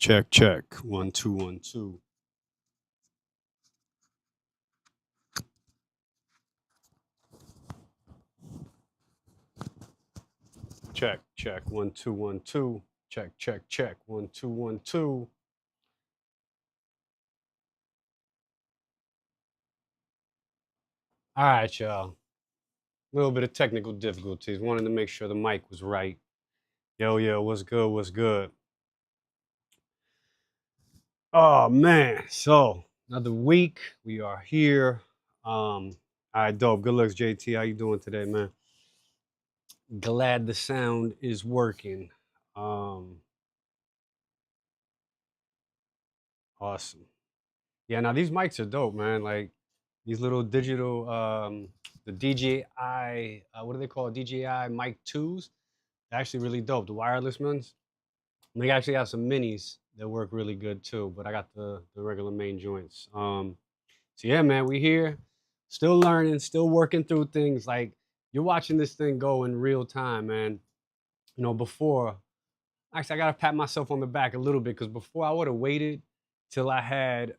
Check, check. 1 2 1 2. Check, check. 1 2 1 2. Check, check, check. 1 2 1 2. All right, y'all. A little bit of technical difficulties. Wanted to make sure the mic was right. Yo, what's good? What's good? Oh man. So another week. We are here. All right, dope. Good looks, JT. How you doing today, man? Glad the sound is working. Um, awesome. Yeah, now these mics are dope, man. Like these little digital, the DJI, what do they call it? DJI Mic 2s. They're actually really dope. The wireless ones. And they actually have some minis that work really good too, but I got the regular main joints. So yeah, man, we here, still learning, still working through things. Like you're watching this thing go in real time, man. You know, before actually I gotta pat myself on the back a little bit because before I would have waited till I had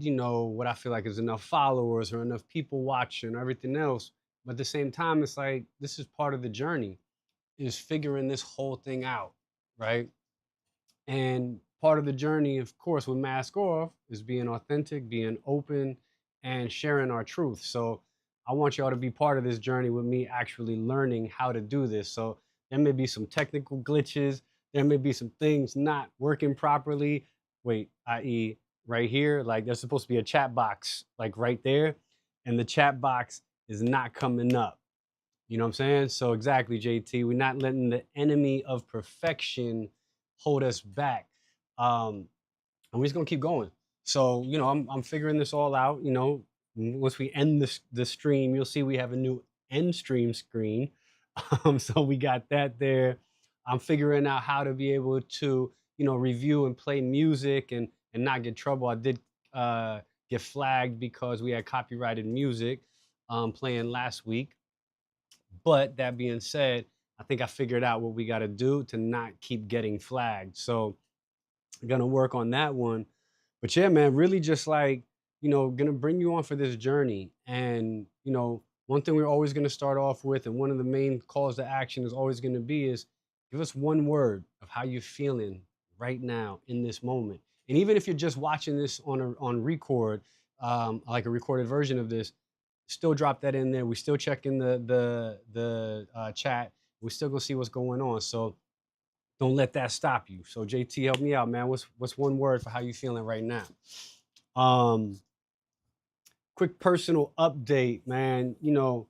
you know, what I feel like is enough followers or enough people watching or everything else. But at the same time, it's like this is part of the journey, is figuring this whole thing out, right? And part of the journey, of course, with Mask Off is being authentic, being open, and sharing our truth. So I want y'all to be part of this journey with me actually learning how to do this. So there may be some technical glitches, there may be some things not working properly. Wait, i.e., right here, like there's supposed to be a chat box, like right there, and the chat box is not coming up. You know what I'm saying? So exactly, JT. We're not letting the enemy of perfection hold us back. And we're just gonna keep going. So, you know, I'm figuring this all out. You know, once we end the stream, you'll see we have a new end stream screen. So we got that there. I'm figuring out how to be able to, you know, review and play music and not get trouble. I did get flagged because we had copyrighted music playing last week. But that being said, I think I figured out what we got to do to not keep getting flagged. So I'm gonna work on that one. But yeah, man, really just like, you know, gonna bring you on for this journey. And, you know, one thing we're always gonna start off with, and one of the main calls to action is always gonna be is give us one word of how you're feeling right now in this moment. And even if you're just watching this on record, like a recorded version of this, still drop that in there. We still checking the chat. We're still gonna see what's going on. So don't let that stop you. So JT, help me out, man. What's one word for how you feeling right now? Um, quick personal update, man. You know,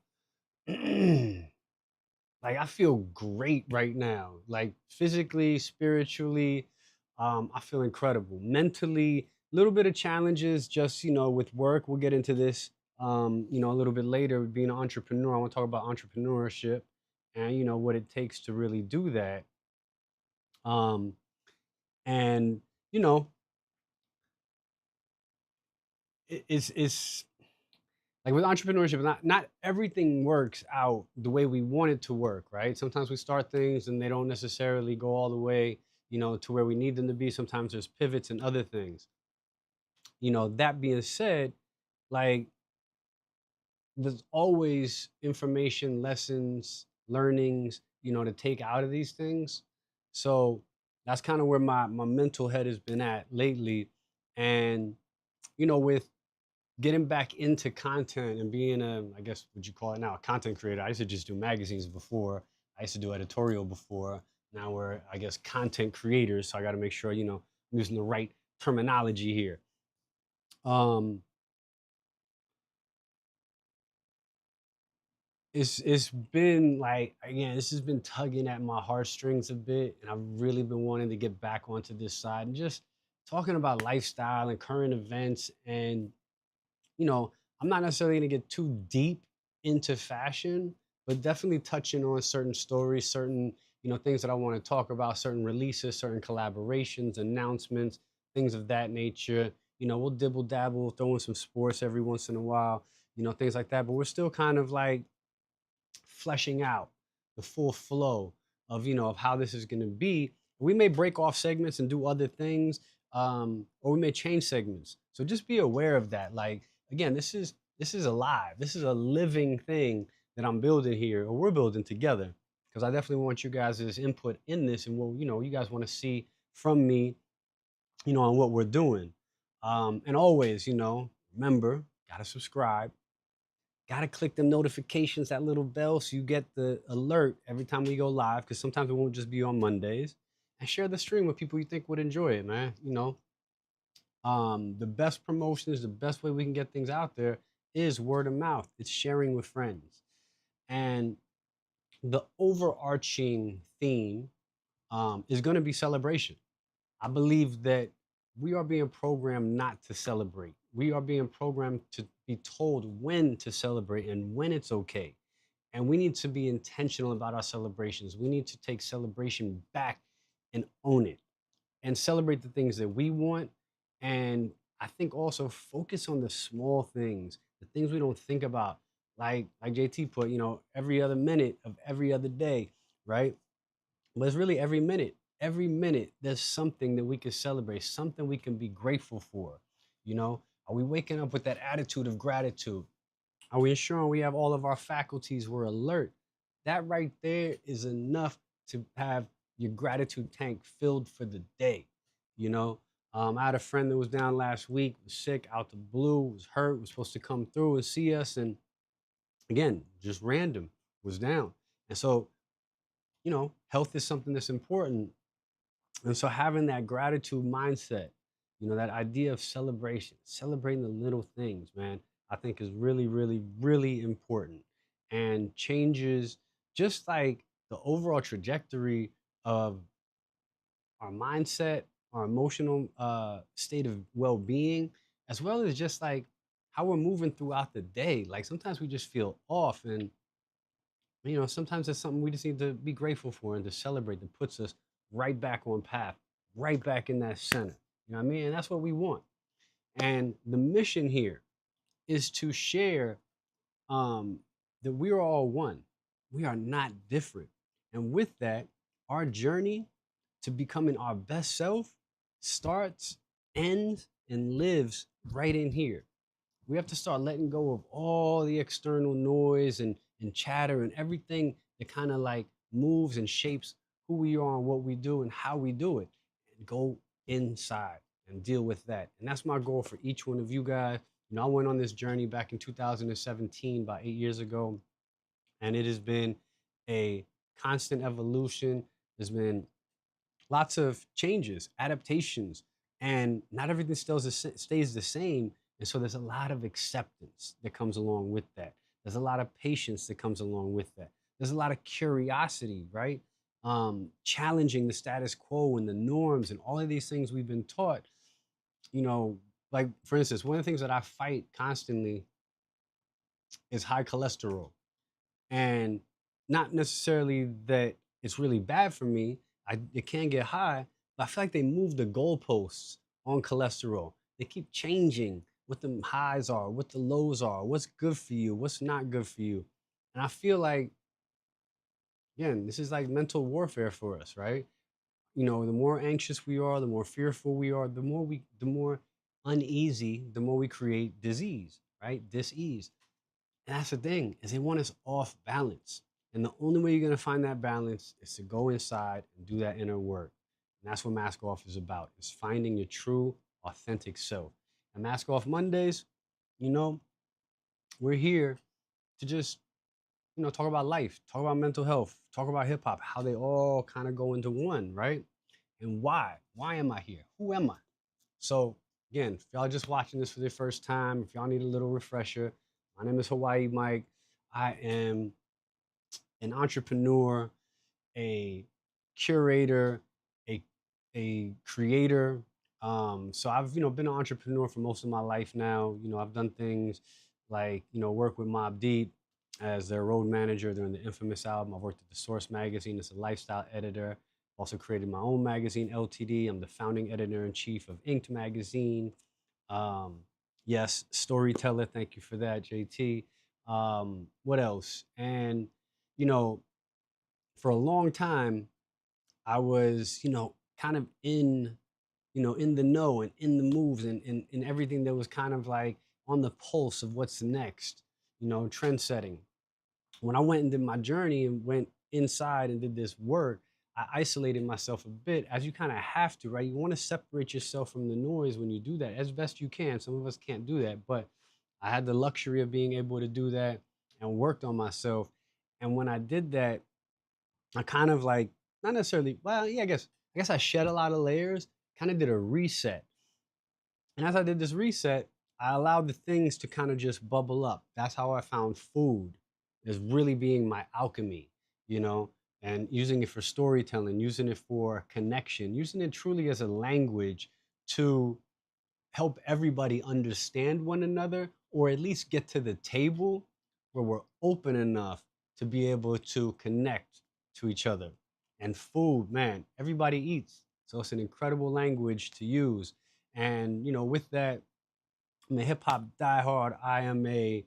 like I feel great right now. Like physically, spiritually, I feel incredible. Mentally, a little bit of challenges, just you know, with work. We'll get into this, you know, a little bit later. Being an entrepreneur, I want to talk about entrepreneurship and you know what it takes to really do that. Um, and you know, it's like with entrepreneurship, not everything works out the way we want it to work, right? Sometimes we start things and they don't necessarily go all the way, you know, to where we need them to be. Sometimes there's pivots and other things. You know, that being said, like there's always information, lessons, learnings, you know, to take out of these things. So that's kind of where my mental head has been at lately. And, you know, with getting back into content and being a, I guess, would you call it now, a content creator? I used to just do magazines before. I used to do editorial before. Now we're, I guess, content creators. So I got to make sure, you know, I'm using the right terminology here. Um, it's been like again, this has been tugging at my heartstrings a bit, and I've really been wanting to get back onto this side and just talking about lifestyle and current events and you know, I'm not necessarily going to get too deep into fashion, but definitely touching on certain stories, certain, you know, things that I want to talk about, certain releases, certain collaborations, announcements, things of that nature. You know, we'll dibble dabble, throw in some sports every once in a while, you know, things like that. But we're still kind of like fleshing out the full flow of, you know, of how this is going to be. We may break off segments and do other things, or we may change segments. So just be aware of that. Like again, this is alive. This is a living thing that I'm building here, or we're building together. Because I definitely want you guys' input in this, and what you guys want to see from me, on what we're doing. And always, remember, gotta subscribe, gotta click the notifications, that little bell, so you get the alert every time we go live. Because sometimes it won't just be on Mondays. And share the stream with people you think would enjoy it, man. The best promotions, the best way we can get things out there is word of mouth. It's sharing with friends. And the overarching theme is going to be celebration. I believe that we are being programmed not to celebrate. We are being programmed to be told when to celebrate and when it's okay. And we need to be intentional about our celebrations. We need to take celebration back and own it and celebrate the things that we want. And I think also focus on the small things, the things we don't think about. Like JT put, every other minute of every other day, right? But it's really every minute. Every minute, there's something that we can celebrate, something we can be grateful for. Are we waking up with that attitude of gratitude? Are we ensuring we have all of our faculties? We're alert. That right there is enough to have your gratitude tank filled for the day. You know, I had a friend that was down last week, was sick, out the blue, was hurt, was supposed to come through and see us, and again, just random, was down. And so, health is something that's important, and so having that gratitude mindset, that idea of celebration, celebrating the little things, man, I think is really, really, really important and changes just like the overall trajectory of our mindset, our emotional state of well being, as well as just like how we're moving throughout the day. Like sometimes we just feel off, and sometimes it's something we just need to be grateful for and to celebrate that puts us right back on path, right back in that center. You know what I mean? And that's what we want. And the mission here is to share um, that we are all one. We are not different. And with that, our journey to becoming our best self starts, ends, and lives right in here. We have to start letting go of all the external noise and chatter and everything that kind of like moves and shapes who we are and what we do and how we do it, and go inside and deal with that. And that's my goal for each one of you guys. I went on this journey back in 2017, about 8 years ago, and it has been a constant evolution. There's been lots of changes, adaptations, and not everything stays the same. And so there's a lot of acceptance that comes along with that. There's a lot of patience that comes along with that. There's a lot of curiosity, right? Challenging the status quo and the norms and all of these things we've been taught. You know, like for instance, one of the things that I fight constantly is high cholesterol. And not necessarily that it's really bad for me. It can get high, but I feel like they move the goalposts on cholesterol. They keep changing what the highs are, what the lows are, what's good for you, what's not good for you. And I feel like, again, this is like mental warfare for us, right? The more anxious we are, the more fearful we are, the more uneasy, the more we create disease, right? Dis-ease. And that's the thing, is they want us off balance. And the only way you're gonna find that balance is to go inside and do that inner work. And that's what Mask Off is about, is finding your true, authentic self. And Mask Off Mondays, you know, we're here to just, talk about life, talk about mental health, talk about hip hop, how they all kind of go into one, right? And why? Why am I here? Who am I? So again, if y'all just watching this for the first time, if y'all need a little refresher, my name is Hawaii Mike. I am an entrepreneur, a curator, a creator. So I've been an entrepreneur for most of my life now. I've done things like work with Mobb Deep as their road manager during the infamous album. I've worked at the Source magazine as a lifestyle editor. Also created my own magazine, LTD. I'm the founding editor in chief of Inked magazine. Um, yes, storyteller. Thank you for that, JT. What else? And you know, for a long time, I was, kind of in, in the know and in the moves and everything that was kind of like on the pulse of what's next, trend setting. When I went and did my journey and went inside and did this work, I isolated myself a bit, as you kind of have to, right? You want to separate yourself from the noise when you do that as best you can. Some of us can't do that, but I had the luxury of being able to do that and worked on myself. And when I did that, I kind of like, not necessarily, well, yeah, I guess I shed a lot of layers, kind of did a reset. And as I did this reset, I allowed the things to kind of just bubble up. That's how I found food is really being my alchemy, you know, and using it for storytelling, using it for connection, using it truly as a language to help everybody understand one another, or at least get to the table where we're open enough to be able to connect to each other. And food, man, everybody eats. So it's an incredible language to use. And, with that, I'm a hip hop diehard. I am a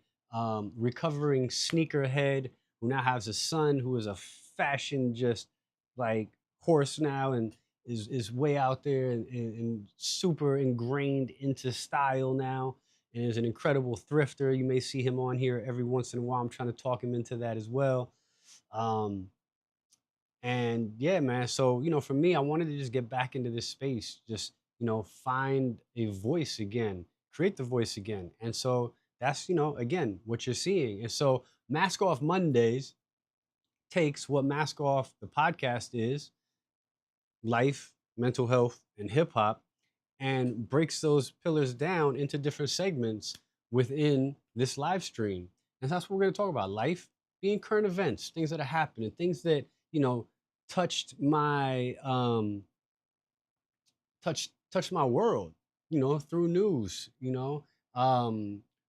recovering sneakerhead who now has a son who is a fashion just like horse now and is way out there and super ingrained into style now and is an incredible thrifter. You may see him on here every once in a while. I'm trying to talk him into that as well. Um, and yeah, man. So, for me, I wanted to just get back into this space, just, find a voice again, create the voice again. And so that's, again, what you're seeing. And so Mask Off Mondays takes what Mask Off the podcast is, life, mental health, and hip hop, and breaks those pillars down into different segments within this live stream. And that's what we're going to talk about: life, being current events, things that are happening, things that, touched my touched my world, through news,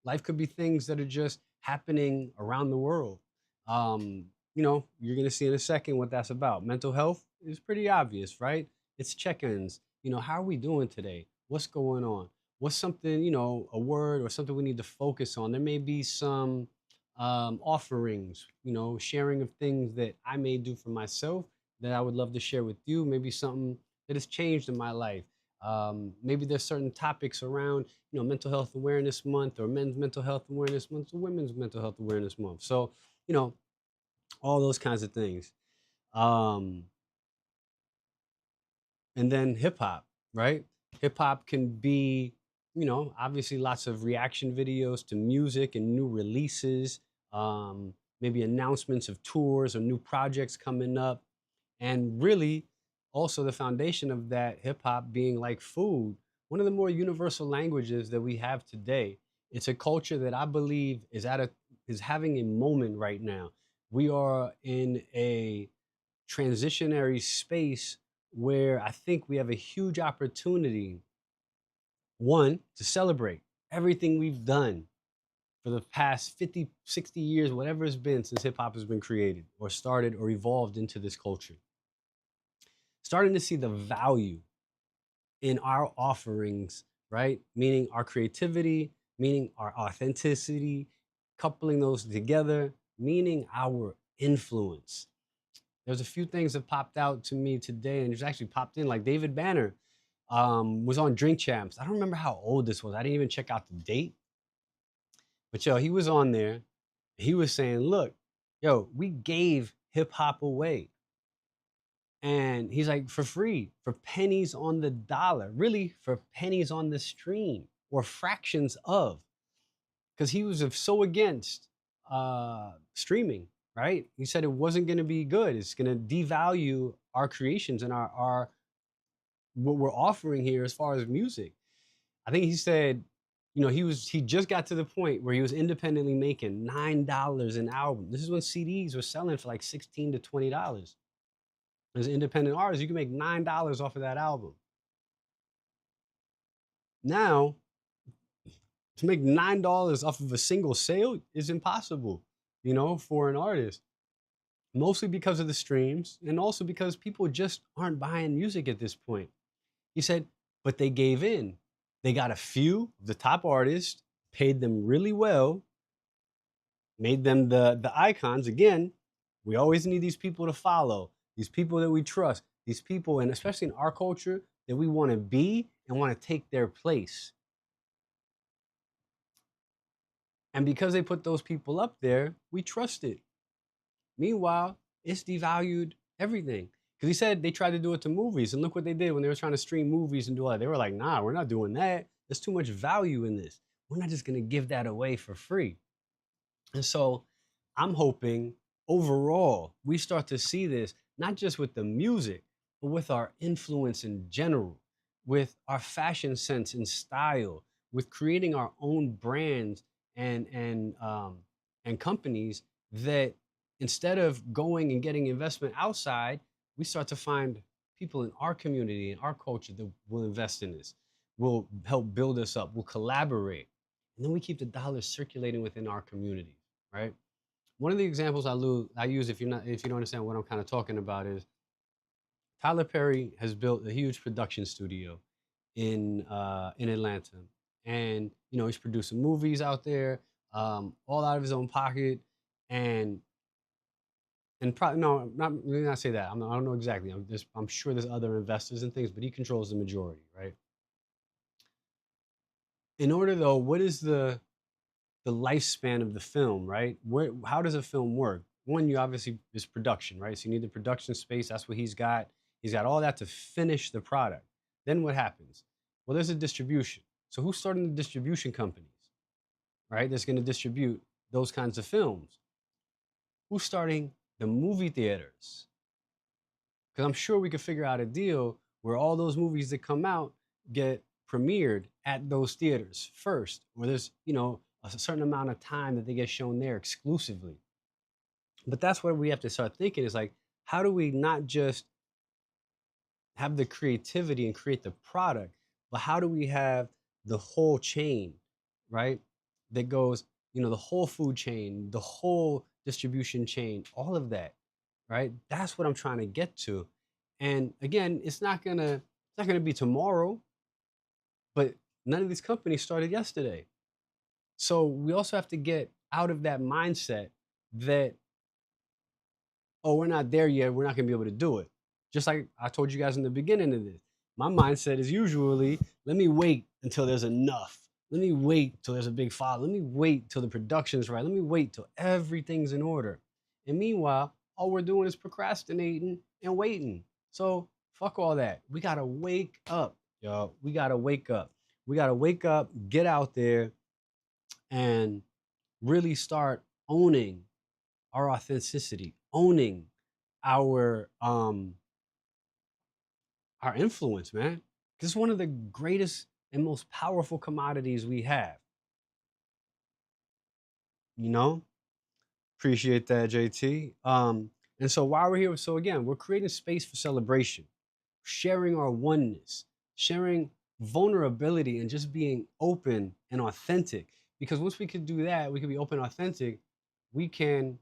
life could be things that are just happening around the world. um you're going to see in a second what that's about. Mental health is pretty obvious, right? It's check-ins. How are we doing today? What's going on? What's something, a word or something we need to focus on? There may be some offerings, sharing of things that I may do for myself that I would love to share with you. Maybe something that has changed in my life. Maybe there's certain topics around, mental health awareness month, or men's mental health awareness month, or women's mental health awareness month. So, you know, all those kinds of things. Um, and then hip hop, right? Hip hop can be, obviously lots of reaction videos to music and new releases, maybe announcements of tours or new projects coming up. And really, also the foundation of that, hip hop being like food, one of the more universal languages that we have today. It's a culture that I believe is having a moment right now. We are in a transitionary space where I think we have a huge opportunity, one, to celebrate everything we've done for the past 50, 60 years, whatever it's been since hip hop has been created or started or evolved into this culture. Starting to see the value in our offerings, right? Meaning our creativity, meaning our authenticity, coupling those together, meaning our influence. There's a few things that popped out to me today, and just actually popped in, like David Banner was on Drink Champs. I don't remember how old this was. I didn't even check out the date, but yo, he was on there. He was saying, look, yo, we gave hip hop away. And he's like, for free, for pennies on the dollar, really for pennies on the stream, or fractions of, because he was so against streaming, right? He said it wasn't going to be good. It's going to devalue our creations and our what we're offering here as far as music. I think he said, he just got to the point where he was independently making $9 an album. This is when CDs were selling for like $16 to $20. As an independent artist, you can make $9 off of that album. Now, to make $9 off of a single sale is impossible, for an artist. Mostly because of the streams, and also because people just aren't buying music at this point. He said, but they gave in. They got a few of the top artists, paid them really well, made them the icons. Again, we always need these people to follow, these people that we trust, these people, and especially in our culture, that we want to be and want to take their place. And because they put those people up there, we trust it. Meanwhile, it's devalued everything. Because he said they tried to do it to movies, and look what they did when they were trying to stream movies and do all that. They were like, nah, we're not doing that. There's too much value in this. We're not just going to give that away for free. And so I'm hoping overall we start to see this, not just with the music, but with our influence in general, with our fashion sense and style, with creating our own brands and companies that instead of going and getting investment outside, we start to find people in our community, in our culture that will invest in this, will help build us up, will collaborate. And then we keep the dollars circulating within our community, right? One of the examples I use if you don't understand what I'm kind of talking about is Tyler Perry has built a huge production studio in Atlanta, and he's producing movies out there, all out of his own pocket, and probably no, not really not say that. I don't know exactly. I'm sure there's other investors and things, but he controls the majority, right? In order though, what is the lifespan of the film, right? How does a film work? One, you obviously is production, right? So you need the production space. That's what he's got. He's got all that to finish the product. Then what happens? Well, there's a distribution. So who's starting the distribution companies, right? That's going to distribute those kinds of films. Who's starting the movie theaters? Because I'm sure we could figure out a deal where all those movies that come out get premiered at those theaters first, or there's a certain amount of time that they get shown there exclusively. But that's where we have to start thinking is like, how do we not just have the creativity and create the product, but how do we have the whole chain, right? That goes, the whole food chain, the whole distribution chain, all of that, right? That's what I'm trying to get to. And again, it's not gonna be tomorrow, but none of these companies started yesterday. So we also have to get out of that mindset that, oh, we're not there yet, we're not gonna be able to do it. Just like I told you guys in the beginning of this, my mindset is usually, let me wait until there's enough. Let me wait till there's a big file. Let me wait till the production's right. Let me wait till everything's in order. And meanwhile, all we're doing is procrastinating and waiting. So fuck all that. We gotta wake up, y'all. We gotta wake up. We gotta wake up, get out there, and really start owning our authenticity, owning our um our influence, man. Because it's one of the greatest and most powerful commodities we have. You know, appreciate that, JT. And so while we're here, so again, we're creating space for celebration, sharing our oneness, sharing vulnerability, and just being open and authentic. Because once we can do that, we can be open, authentic. We can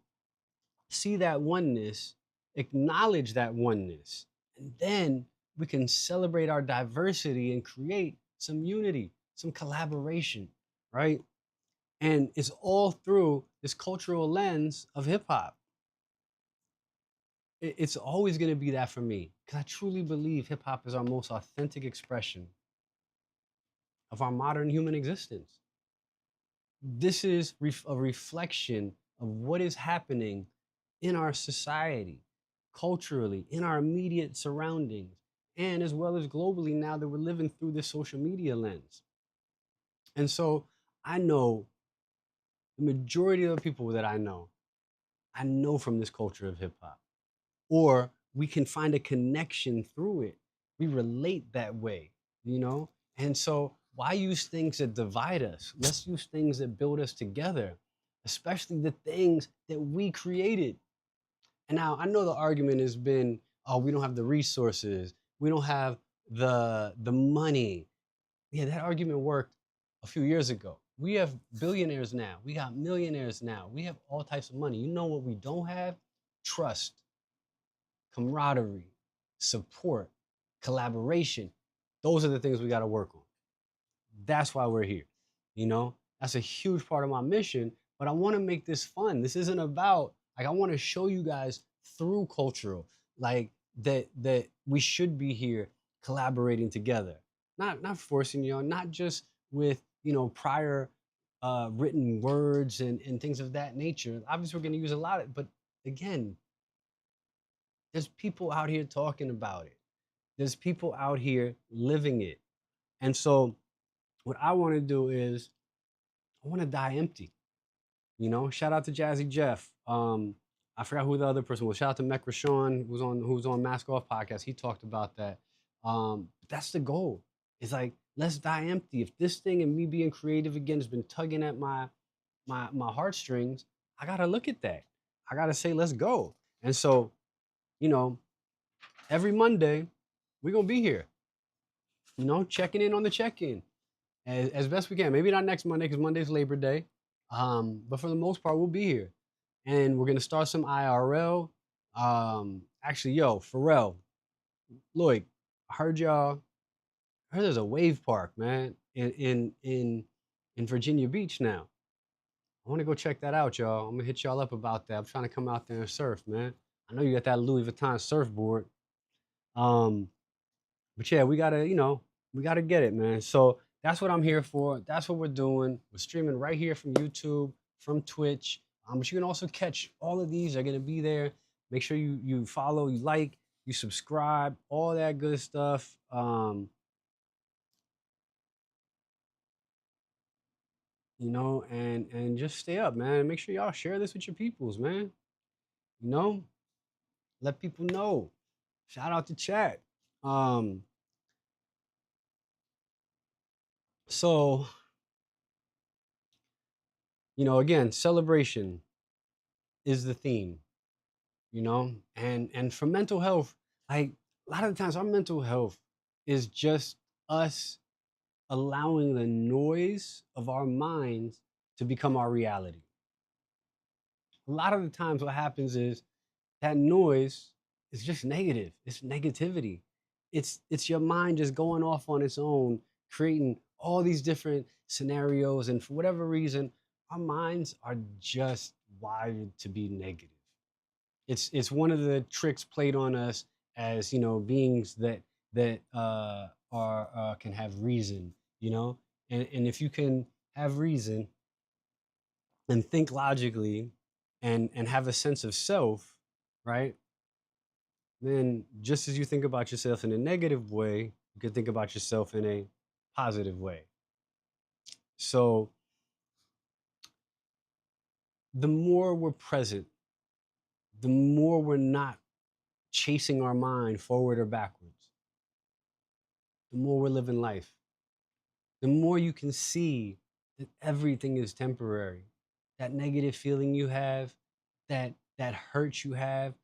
see that oneness, acknowledge that oneness, and then we can celebrate our diversity and create some unity, some collaboration, right? And it's all through this cultural lens of hip hop. It's always going to be that for me because I truly believe hip hop is our most authentic expression of our modern human existence. This is a reflection of what is happening in our society, culturally, in our immediate surroundings, and as well as globally now that we're living through this social media lens. And so I know the majority of the people that I know from this culture of hip hop, or we can find a connection through it. We relate that way, you know? And so why use things that divide us? Let's use things that build us together, especially the things that we created. And now I know the argument has been, oh, we don't have the resources, we don't have the money. Yeah, that argument worked a few years ago. We have billionaires now. We got millionaires now. We have all types of money. You know what we don't have? Trust, camaraderie, support, collaboration. Those are the things we got to work on. That's why we're here. You know, that's a huge part of my mission, but I want to make this fun. This isn't about, like, I want to show you guys through cultural, like, that we should be here collaborating together, not forcing you on, not just with prior written words and things of that nature. Obviously, we're going to use a lot of, but again, there's people out here talking about it. There's people out here living it. And so, what I want to do is I want to die empty. Shout out to Jazzy Jeff. I forgot who the other person was. Shout out to Mecca Sean, who's on Mask Off podcast. He talked about that. That's the goal. It's like, let's die empty. If this thing and me being creative again has been tugging at my heartstrings, I gotta look at that. I gotta say, let's go. And so, you know, every Monday, we're gonna be here. Checking in on the check-in as best we can. Maybe not next Monday because Monday's Labor Day. But for the most part, we'll be here. And we're gonna start some IRL. Actually, yo, Pharrell, Lloyd, I heard there's a wave park, man, in Virginia Beach now. I want to go check that out, y'all. I'm gonna hit y'all up about that. I'm trying to come out there and surf, man. I know you got that Louis Vuitton surfboard. Um, but yeah, we gotta get it, man. So that's what I'm here for. That's what we're doing. We're streaming right here from YouTube, from Twitch. But you can also catch all of these. They're gonna be there. Make sure you follow, you like, you subscribe, all that good stuff. And just stay up, man. Make sure y'all share this with your peoples, man. You know, let people know. Shout out to chat. Um, so again, celebration is the theme, and for mental health, like a lot of the times our mental health is just us allowing the noise of our minds to become our reality. A lot of the times what happens is that noise is just negative. It's negativity. It's your mind just going off on its own, creating all these different scenarios. And for whatever reason, our minds are just wired to be negative. It's one of the tricks played on us as beings that are can have reason, and if you can have reason and think logically and have a sense of self, right? Then just as you think about yourself in a negative way, you can think about yourself in a positive way. So the more we're present, the more we're not chasing our mind forward or backwards, the more we're living life, the more you can see that everything is temporary. That negative feeling you have, that hurt you have,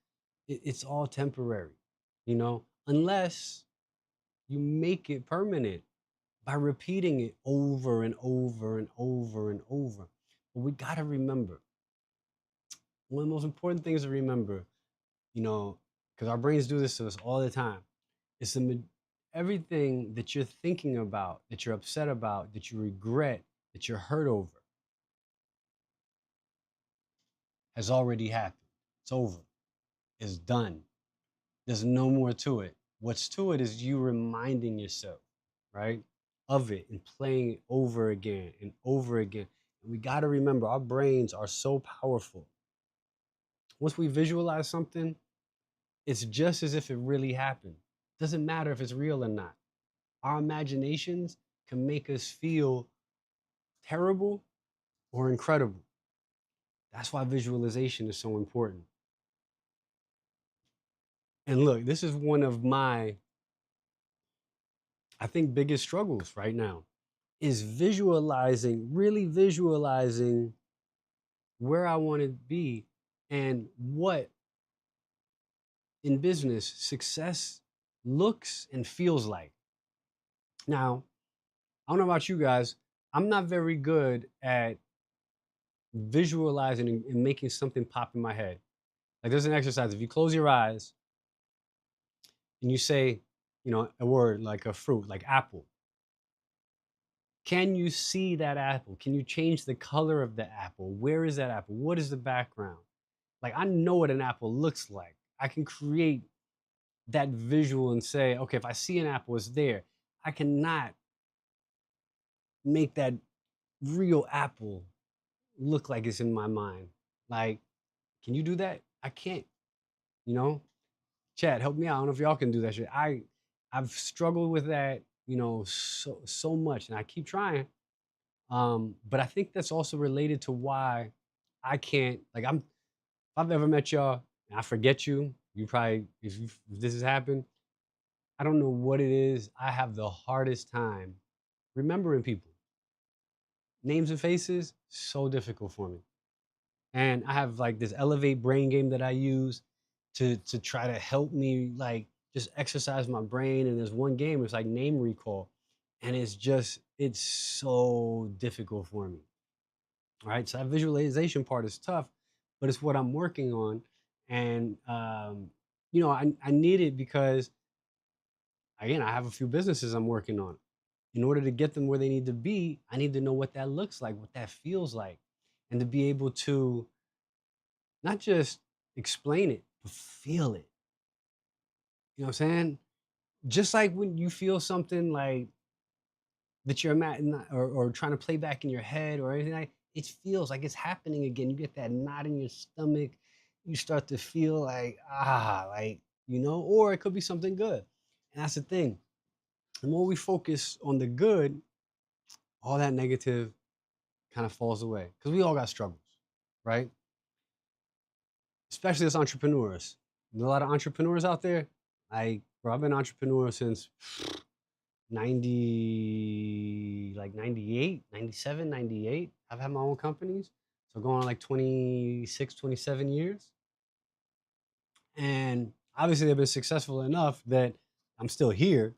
it's all temporary, unless you make it permanent by repeating it over and over and over and over. But we got to remember, one of the most important things to remember, because our brains do this to us all the time, is everything that you're thinking about, that you're upset about, that you regret, that you're hurt over, has already happened. It's over. It's done. There's no more to it. What's to it is you reminding yourself, right, of it and playing it over again and over again. And we got to remember, our brains are so powerful. Once we visualize something, it's just as if it really happened. Doesn't matter if it's real or not. Our imaginations can make us feel terrible or incredible. That's why visualization is so important. And look, this is one of my, I think, biggest struggles right now is really visualizing where I want to be and what in business success looks and feels like. Now, I don't know about you guys, I'm not very good at visualizing and making something pop in my head. Like there's an exercise. If you close your eyes and you say, a word like a fruit, like apple, can you see that apple? Can you change the color of the apple? Where is that apple? What is the background? Like I know what an apple looks like. I can create that visual and say, okay, if I see an apple, it's there. I cannot make that real apple look like it's in my mind. Like, can you do that? I can't, you know? Chad, help me out. I don't know if y'all can do that shit. I've struggled with that, so much, and I keep trying. But I think that's also related to why I can't like I'm if I've ever met y'all and I forget you, you probably if this has happened, I don't know what it is. I have the hardest time remembering people. Names and faces, so difficult for me. And I have like this elevate brain game that I use to try to help me like just exercise my brain. And there's one game, it's like name recall. And it's so difficult for me. All right. So that visualization part is tough, but it's what I'm working on. And I need it because again, I have a few businesses I'm working on. In order to get them where they need to be, I need to know what that looks like, what that feels like, and to be able to not just explain it, but feel it. You know what I'm saying? Just like when you feel something like that you're or trying to play back in your head or anything like it feels like it's happening again. You get that knot in your stomach. You start to feel like, or it could be something good. And that's the thing. The more we focus on the good, all that negative kind of falls away because we all got struggles, right? Especially as entrepreneurs. There's a lot of entrepreneurs out there. I've been an entrepreneur since 98, 97, 98. I've had my own companies. So going on like 26, 27 years. And obviously they've been successful enough that I'm still here.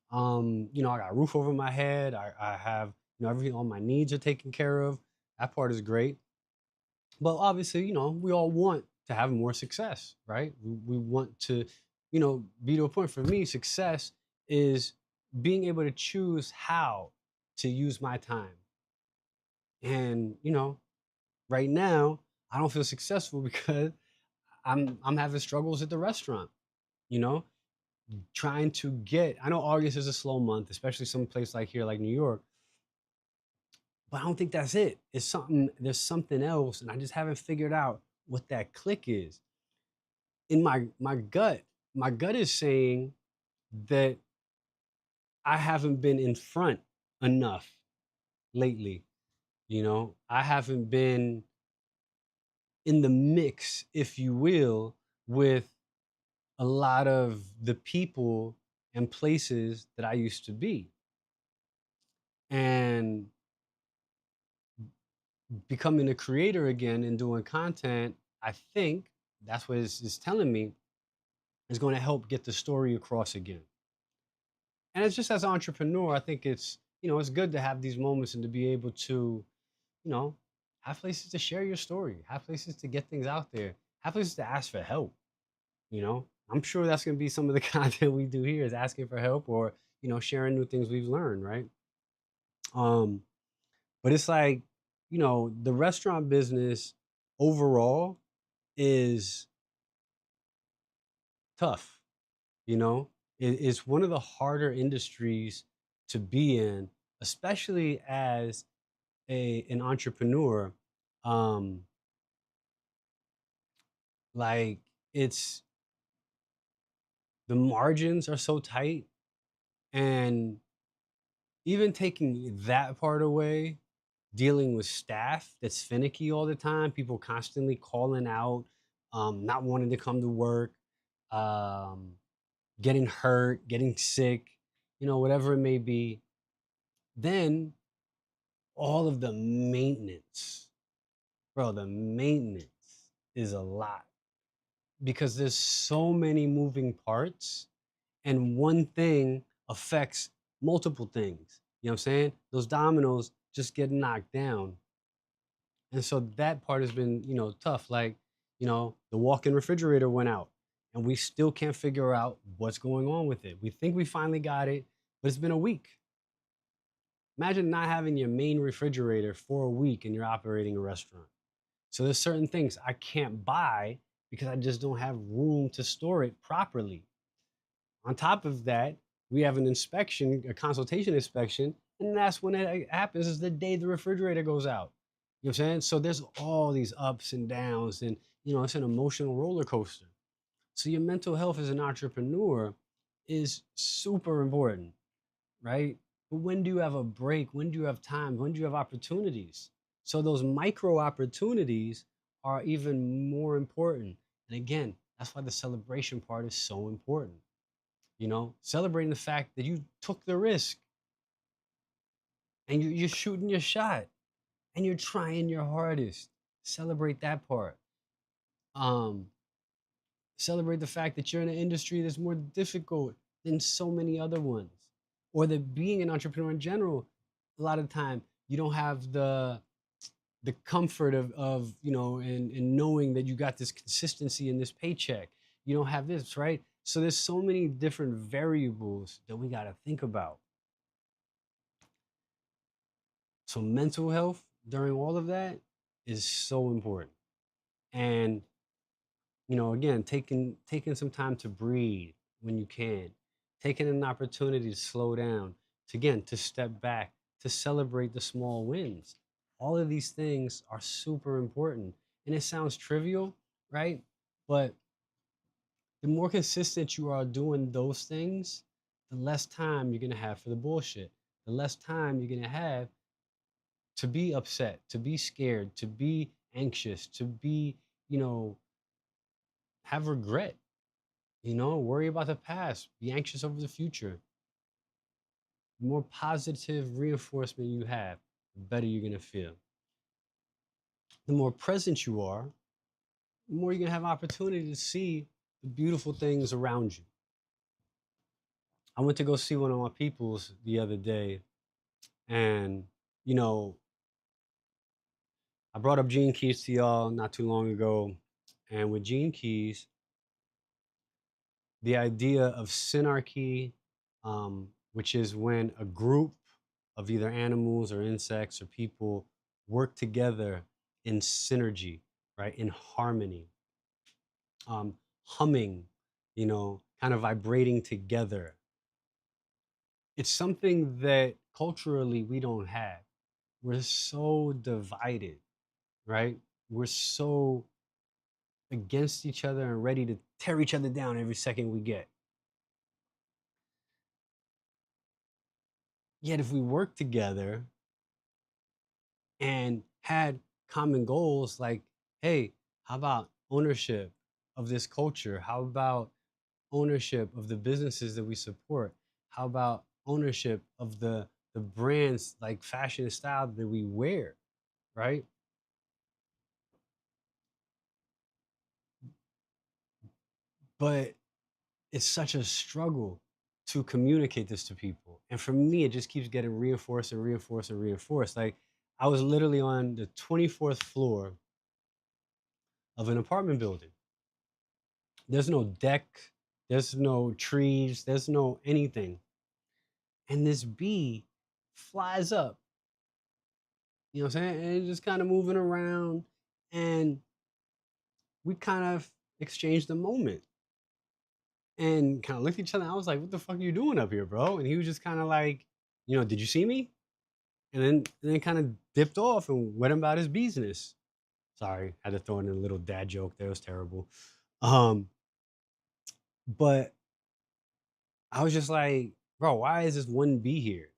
I got a roof over my head. I have, everything, all my needs are taken care of. That part is great. But obviously, we all want to have more success, right? We want to, be to a point. For me, success is being able to choose how to use my time. And, right now, I don't feel successful because I'm having struggles at the restaurant, you know, trying to get I know August is a slow month, especially some place like here, like New York. But I don't think that's it. There's something else, and I just haven't figured out what that click is. In my gut is saying that I haven't been in front enough lately. I haven't been in the mix, if you will, with a lot of the people and places that I used to be. And becoming a creator again and doing content, I think that's what it's telling me is going to help get the story across again. And it's just as an entrepreneur, I think it's good to have these moments and to be able to, you know, have places to share your story, have places to get things out there, have places to ask for help. I'm sure that's going to be some of the content we do here is asking for help or, sharing new things we've learned, right? Um, but it's like, the restaurant business overall is tough, you know? It's one of the harder industries to be in, especially as an entrepreneur. Um, like it's the margins are so tight, and even taking that part away, dealing with staff that's finicky all the time, people constantly calling out, not wanting to come to work, um, getting hurt, getting sick, whatever it may be. Then all of the maintenance, bro, the maintenance is a lot because there's so many moving parts and one thing affects multiple things. You know what I'm saying? Those dominoes just get knocked down. And so that part has been, tough. Like, the walk-in refrigerator went out and we still can't figure out what's going on with it. We think we finally got it, but it's been a week. Imagine not having your main refrigerator for a week and you're operating a restaurant. So there's certain things I can't buy because I just don't have room to store it properly. On top of that, we have an inspection, a consultation inspection, and that's when it happens is the day the refrigerator goes out. You know what I'm saying? So there's all these ups and downs, and it's an emotional roller coaster. So your mental health as an entrepreneur is super important, right? But when do you have a break? When do you have time? When do you have opportunities? So those micro opportunities are even more important. And again, that's why the celebration part is so important. Celebrating the fact that you took the risk and you're shooting your shot and you're trying your hardest. Celebrate that part. Um, Celebrate the fact that you're in an industry that's more difficult than so many other ones. Or that being an entrepreneur in general, a lot of the time you don't have the comfort of and knowing that you got this consistency in this paycheck. You don't have this, right? So there's so many different variables that we got to think about. So mental health during all of that is so important. And again, taking some time to breathe when you can, taking an opportunity to slow down, to step back, to celebrate the small wins. All of these things are super important. And it sounds trivial, right? But the more consistent you are doing those things, the less time you're going to have for the bullshit. The less time you're going to have to be upset, to be scared, to be anxious, to be, you know, have regret, worry about the past, be anxious over the future. The more positive reinforcement you have, the better you're going to feel. The more present you are, the more you're going to have opportunity to see the beautiful things around you. I went to go see one of my peoples the other day, and, you know, I brought up Gene Keys to y'all not too long ago. And with Gene Keys, the idea of synarchy, which is when a group of either animals or insects or people work together in synergy, right? In harmony, humming, kind of vibrating together. It's something that culturally we don't have. We're so divided, right? We're so against each other and ready to tear each other down every second we get. Yet if we work together and had common goals like, hey, how about ownership of this culture? How about ownership of the businesses that we support? How about ownership of the brands like fashion and style that we wear, right? But it's such a struggle to communicate this to people. And for me, it just keeps getting reinforced and reinforced and reinforced. Like I was literally on the 24th floor of an apartment building. There's no deck, there's no trees, there's no anything. And this bee flies up, you know what I'm saying? And it's just kind of moving around. And we kind of exchanged a moment and kind of looked at each other. I was like, what the fuck are you doing up here, bro? And he was just kind of like, did you see me? And then kind of dipped off and went about his business. Sorry, had to throw in a little dad joke there. It was terrible. Um, but I was just like, bro, why is this one bee here?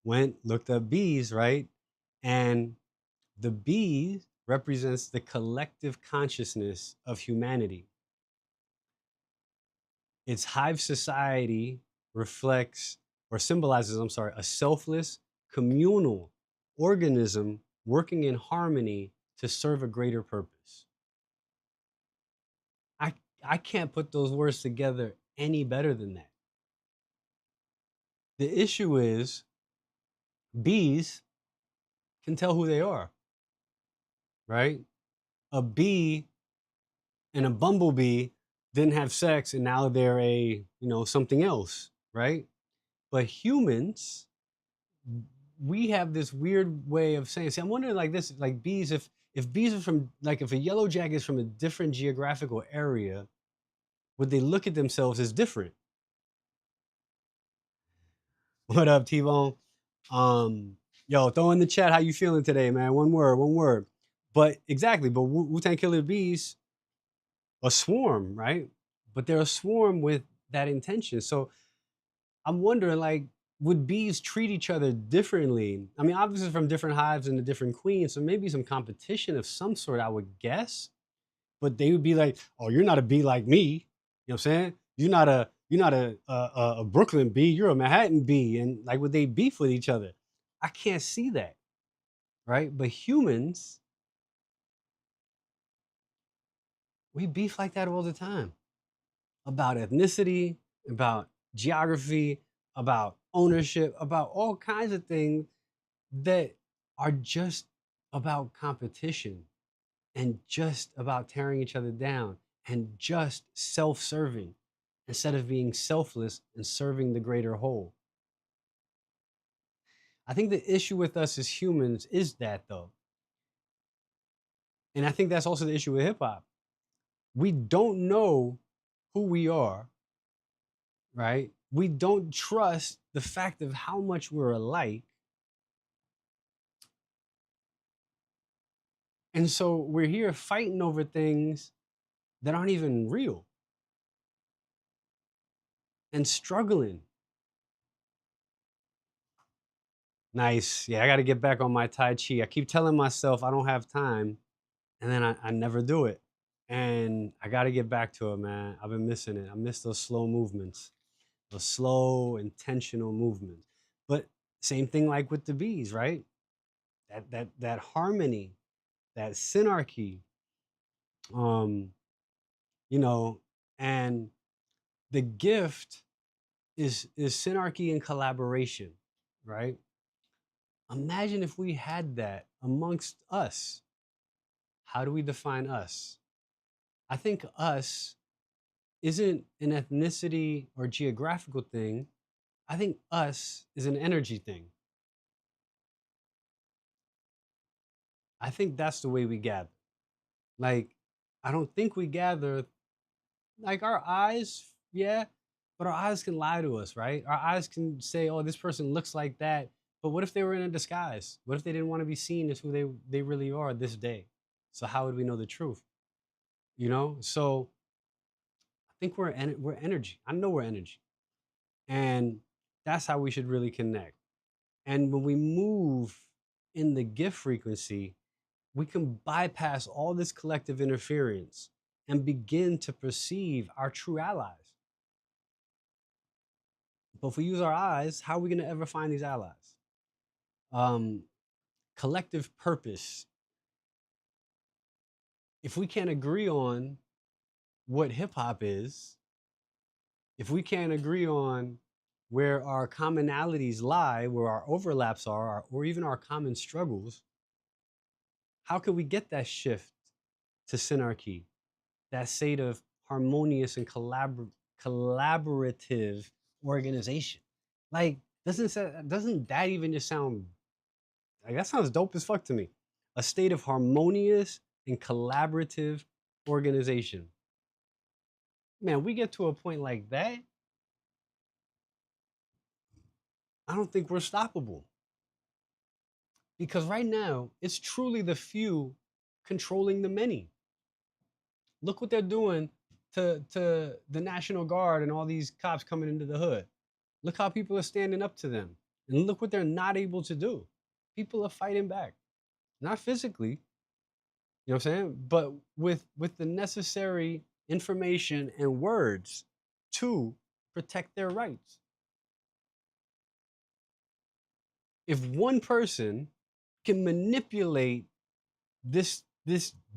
Went, looked up bees, right? And the bee represents the collective consciousness of humanity. Its hive society reflects or symbolizes, I'm sorry, a selfless, communal organism working in harmony to serve a greater purpose. I, I can't put those words together any better than that. The issue is bees can tell who they are, right? A bee and a bumblebee didn't have sex and now they're something else, right? But humans, we have this weird way of saying, see, I'm wondering like this, like bees, if if bees are from, like, if a yellow jacket is from a different geographical area, would they look at themselves as different? What up, T-Bone? Um, yo, throw in the chat how you feeling today, man. One word, one word. But exactly, but Wu-Tang Killer Bees, a swarm, right? But they're a swarm with that intention. So I'm wondering, like, would bees treat each other differently? I mean, obviously from different hives and the different queens, so maybe some competition of some sort, I would guess. But they would be like, "Oh, you're not a bee like me." You know what I'm saying? You're not a Brooklyn bee. You're a Manhattan bee, and like, would they beef with each other? I can't see that, right? But humans, we beef like that all the time about ethnicity, about geography, about ownership, about all kinds of things that are just about competition and just about tearing each other down and just self-serving instead of being selfless and serving the greater whole. I think the issue with us as humans is that, though. And I think that's also the issue with hip hop. We don't know who we are, right? We don't trust the fact of how much we're alike. And so we're here fighting over things that aren't even real and struggling. Nice. Yeah, I got to get back on my Tai Chi. I keep telling myself I don't have time, and then I never do it. And I got to get back to it, man. I've been missing it. I miss those slow movements, those slow, intentional movements. But same thing like with the bees, right? That harmony, that synarchy, um, you know, and the gift is synarchy and collaboration, right? Imagine if we had that amongst us. How do we define us? I think us isn't an ethnicity or geographical thing. I think us is an energy thing. I think that's the way we gather. Like, I don't think we gather, like, our eyes, yeah, but our eyes can lie to us, right? Our eyes can say, oh, this person looks like that. But what if they were in a disguise? What if they didn't want to be seen as who they really are this day? So how would we know the truth? You know? So I think we're energy. I know we're energy. And that's how we should really connect. And when we move in the gift frequency, we can bypass all this collective interference and begin to perceive our true allies. But if we use our eyes, how are we going to ever find these allies? Um, Collective purpose. If we can't agree on what hip hop is, if we can't agree on where our commonalities lie, where our overlaps are, or even our common struggles, how can we get that shift to synarchy, that state of harmonious and collaborative organization? Like, doesn't that even just sound like, that sounds dope as fuck to me? A state of harmonious and collaborative organization. Man, we get to a point like that, I don't think we're stoppable. Because right now, it's truly the few controlling the many. Look what they're doing to the National Guard and all these cops coming into the hood. Look how people are standing up to them. And look what they're not able to do. People are fighting back. Not physically, you know what I'm saying? But with the necessary information and words to protect their rights. If one person can manipulate this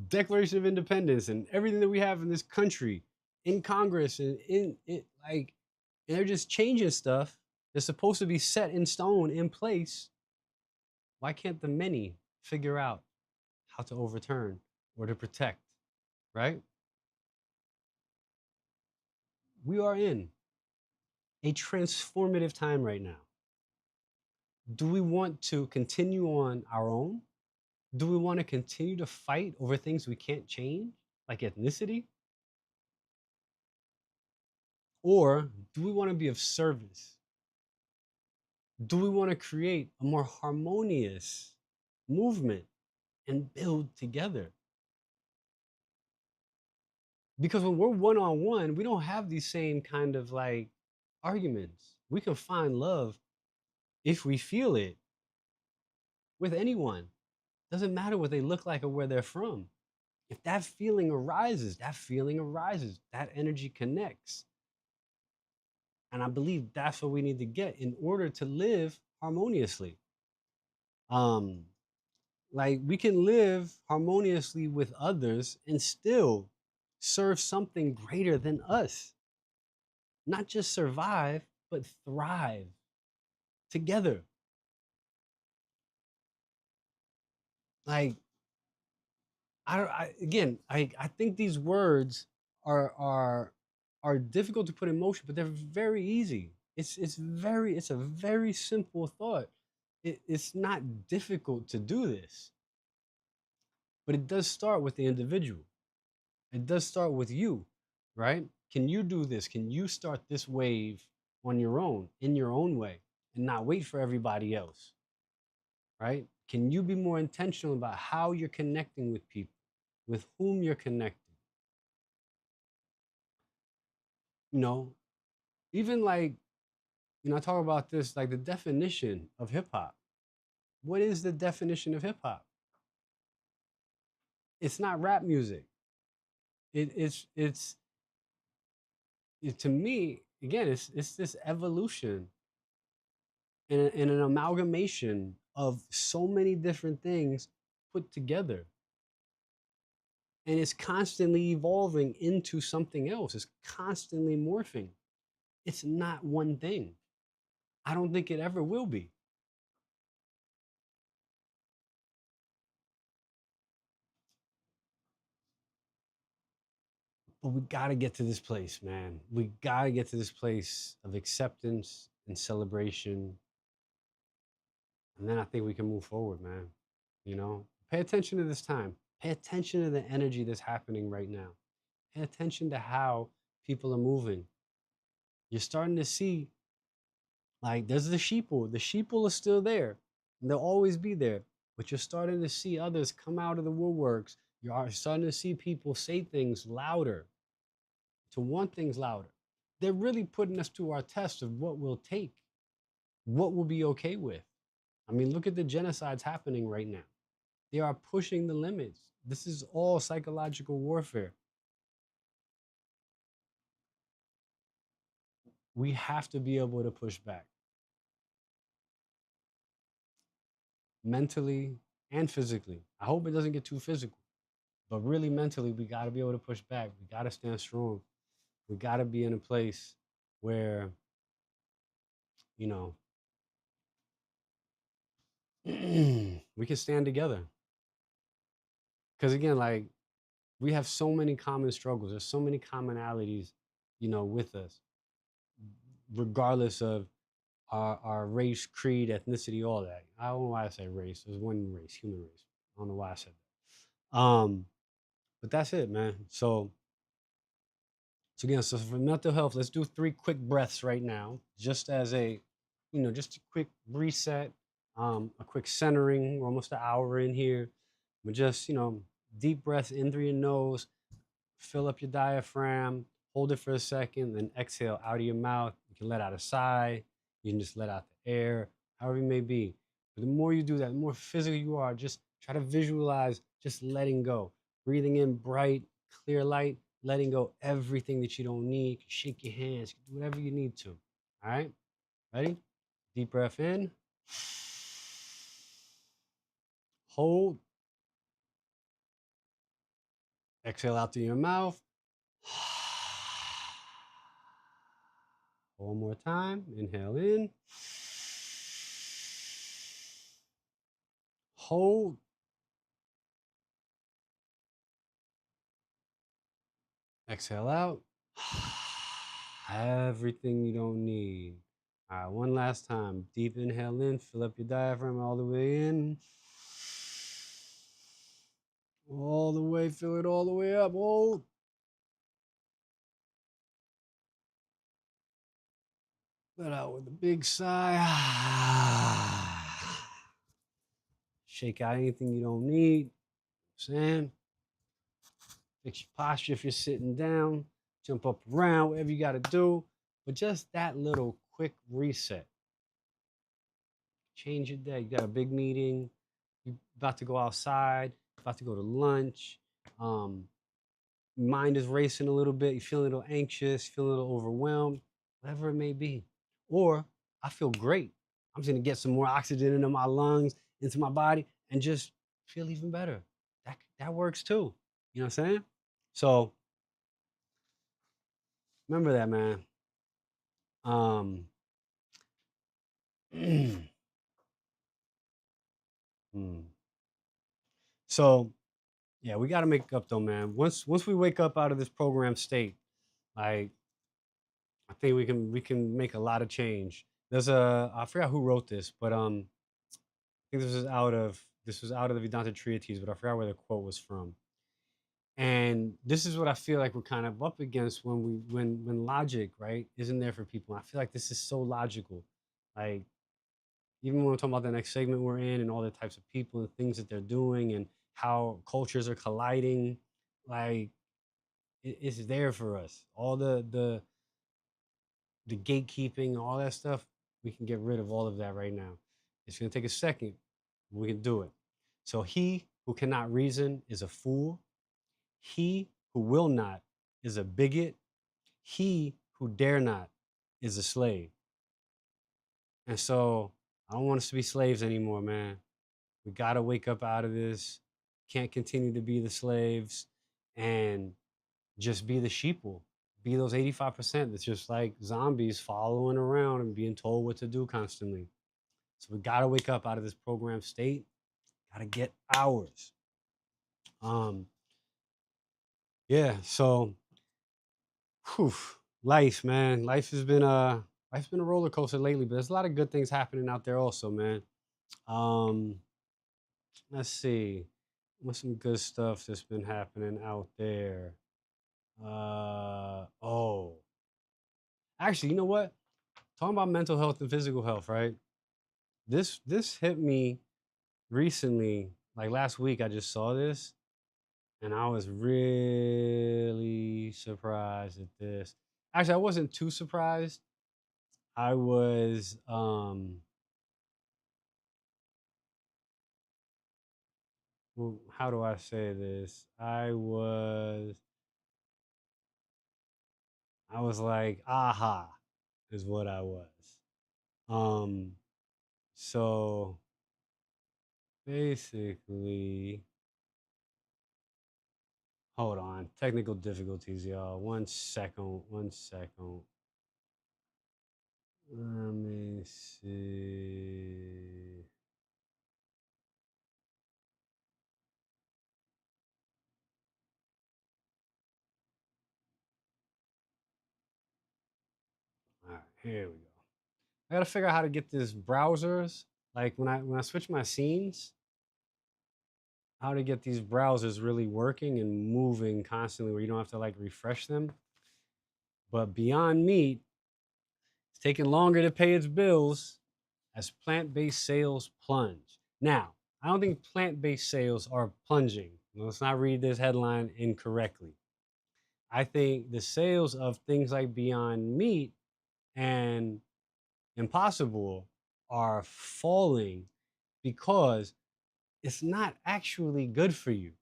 Declaration of Independence and everything that we have in this country, in Congress and in it, like, and they're just changing stuff that's supposed to be set in stone in place, why can't the many figure out how to overturn or to protect, right? We are in a transformative time right now. Do we want to continue on our own, Do we want to continue to fight over things we can't change, like ethnicity? Or do we want to be of service? Do we want to create a more harmonious movement and build together? Because when we're one on one, we don't have these same kind of like arguments. We can find love if we feel it with anyone. Doesn't matter what they look like or where they're from. If that feeling arises, that energy connects. And I believe that's what we need to get in order to live harmoniously. Um, like we can live harmoniously with others and still serve something greater than us. Not just survive, but thrive together. Like I think these words are are are difficult to put in motion, but they're very easy. It's a very simple thought. It's not difficult to do this, but it does start with the individual. It does start with you, right? Can you do this? Can you start this wave on your own, in your own way, and not wait for everybody else, right? Can you be more intentional about how you're connecting with people, with whom you're connecting? You know, even like, I talk about this, like the definition of hip hop. What is the definition of hip hop? It's not rap music. To me, again, it's this evolution and an amalgamation of so many different things put together. And it's constantly evolving into something else. It's constantly morphing. It's not one thing. I don't think it ever will be. But we got to get to this place, man. We got to get to this place of acceptance and celebration. And then I think we can move forward, man. Pay attention to this time. Pay attention to the energy that's happening right now. Pay attention to how people are moving. You're starting to see, like, there's the sheeple. The sheeple is still there. And they'll always be there. But you're starting to see others come out of the woodworks. You're starting to see people say things louder, to want things louder. They're really putting us to our test of what we'll take, what we'll be okay with. I mean, look at the genocides happening right now. They are pushing the limits. This is all psychological warfare. We have to be able to push back mentally and physically. I hope it doesn't get too physical, but really mentally, we got to be able to push back. We got to stand strong. We got to be in a place where, you know, we can stand together. Because again, like, we have so many common struggles. There's so many commonalities, with us, regardless of our race, creed, ethnicity, all that. I don't know why I say race. There's one race, human race. I don't know why I said that. But that's it, man. So again, so for mental health, let's do 3 quick breaths right now, just as just a quick reset, a quick centering. We're almost an hour in here, but just deep breath in through your nose, fill up your diaphragm, hold it for a second, then exhale out of your mouth. You can let out a sigh. You can just let out the air, however it may be. But the more you do that, the more physical you are. Just try to visualize just letting go, breathing in bright, clear light, letting go everything that you don't need. Shake your hands, do whatever you need to. All right, ready? Deep breath in, hold, exhale out through your mouth. One more time. Inhale in. Hold. Exhale out. Everything you don't need. All right, one last time. Deep inhale in. Fill up your diaphragm all the way in. All the way, feel it all the way up. Hold. Let out with a big sigh. Shake out anything you don't need. Saying, fix your posture if you're sitting down. Jump up around, whatever you got to do. But just that little quick reset. Change your day. You got a big meeting. You about to go outside. About to go to lunch. Mind is racing a little bit. You feel a little anxious. Feel a little overwhelmed. Whatever it may be. Or I feel great. I'm just gonna get some more oxygen into my lungs, into my body, and just feel even better. That works too. You know what I'm saying? So remember that, man. Um, so yeah, we got to make up though, man. Once we wake up out of this program state, like I think we can make a lot of change. There's a I forgot who wrote this, but I think this was out of the Vedanta Treatise, but I forgot where the quote was from. And this is what I feel like we're kind of up against when logic, right, isn't there for people. I feel like this is so logical. Like even when we're talking about the next segment we're in and all the types of people and things that they're doing and how cultures are colliding, like it's there for us. All the gatekeeping, all that stuff, we can get rid of all of that right now. It's gonna take a second, but we can do it. So he who cannot reason is a fool. He who will not is a bigot. He who dare not is a slave. And so I don't want us to be slaves anymore, man. We got to wake up out of this. Can't continue to be the slaves and just be the sheeple. Be those 85% that's just like zombies following around and being told what to do constantly. So we got to wake up out of this program state. Got to get ours. Um, yeah. So, whew, life, man. Life's been a roller coaster lately, but there's a lot of good things happening out there also, man. Um, let's see. What's some good stuff that's been happening out there? Oh, actually, you know what? Talking about mental health and physical health, right? This hit me recently. Like last week, I just saw this, and I was really surprised at this. Actually, I wasn't too surprised. I was well, how do I say this? I was like, aha, is what I was. Um, so basically, hold on, technical difficulties, y'all. One second, one second. Let me see. All right, here we go. I gotta figure out how to get this browsers. Like when I switch my scenes, how to get these browsers really working and moving constantly where you don't have to like refresh them. But Beyond Meat, it's taking longer to pay its bills as plant-based sales plunge. Now, I don't think plant-based sales are plunging. Let's not read this headline incorrectly. I think the sales of things like Beyond Meat and Impossible are falling because it's not actually good for you.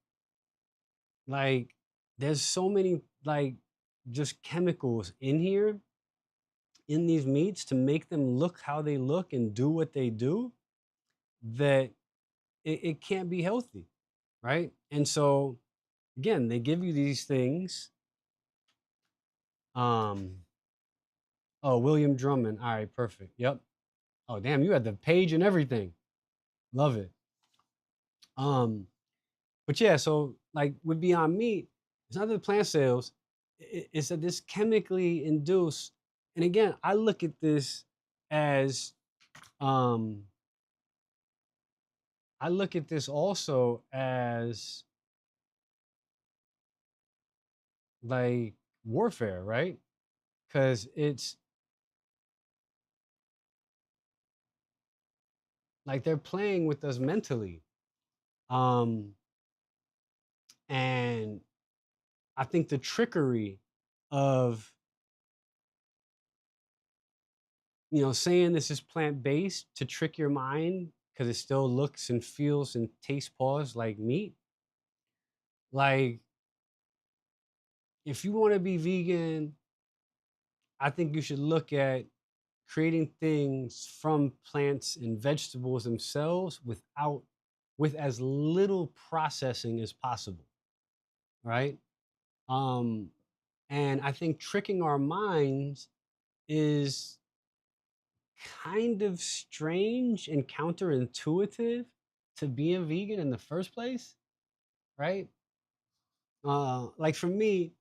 Like, there's so many like just chemicals in here in these meats to make them look how they look and do what they do that it can't be healthy, right? And so again, they give you these things. Um, oh, William Drummond. All right, perfect. Yep. Oh, damn, you had the page and everything. Love it. Um, but yeah, so like with Beyond Meat, it's not the plant cells, it's that this chemically induced. And again, I look at this as um I look at this also as like warfare, right? Because it's like they're playing with us mentally. Um, and I think the trickery of, saying this is plant based to trick your mind because it still looks and feels and tastes paws like meat. Like, if you want to be vegan, I think you should look at creating things from plants and vegetables themselves with as little processing as possible, right? Um, and I think tricking our minds is kind of strange and counterintuitive to being vegan in the first place, right? Like for me,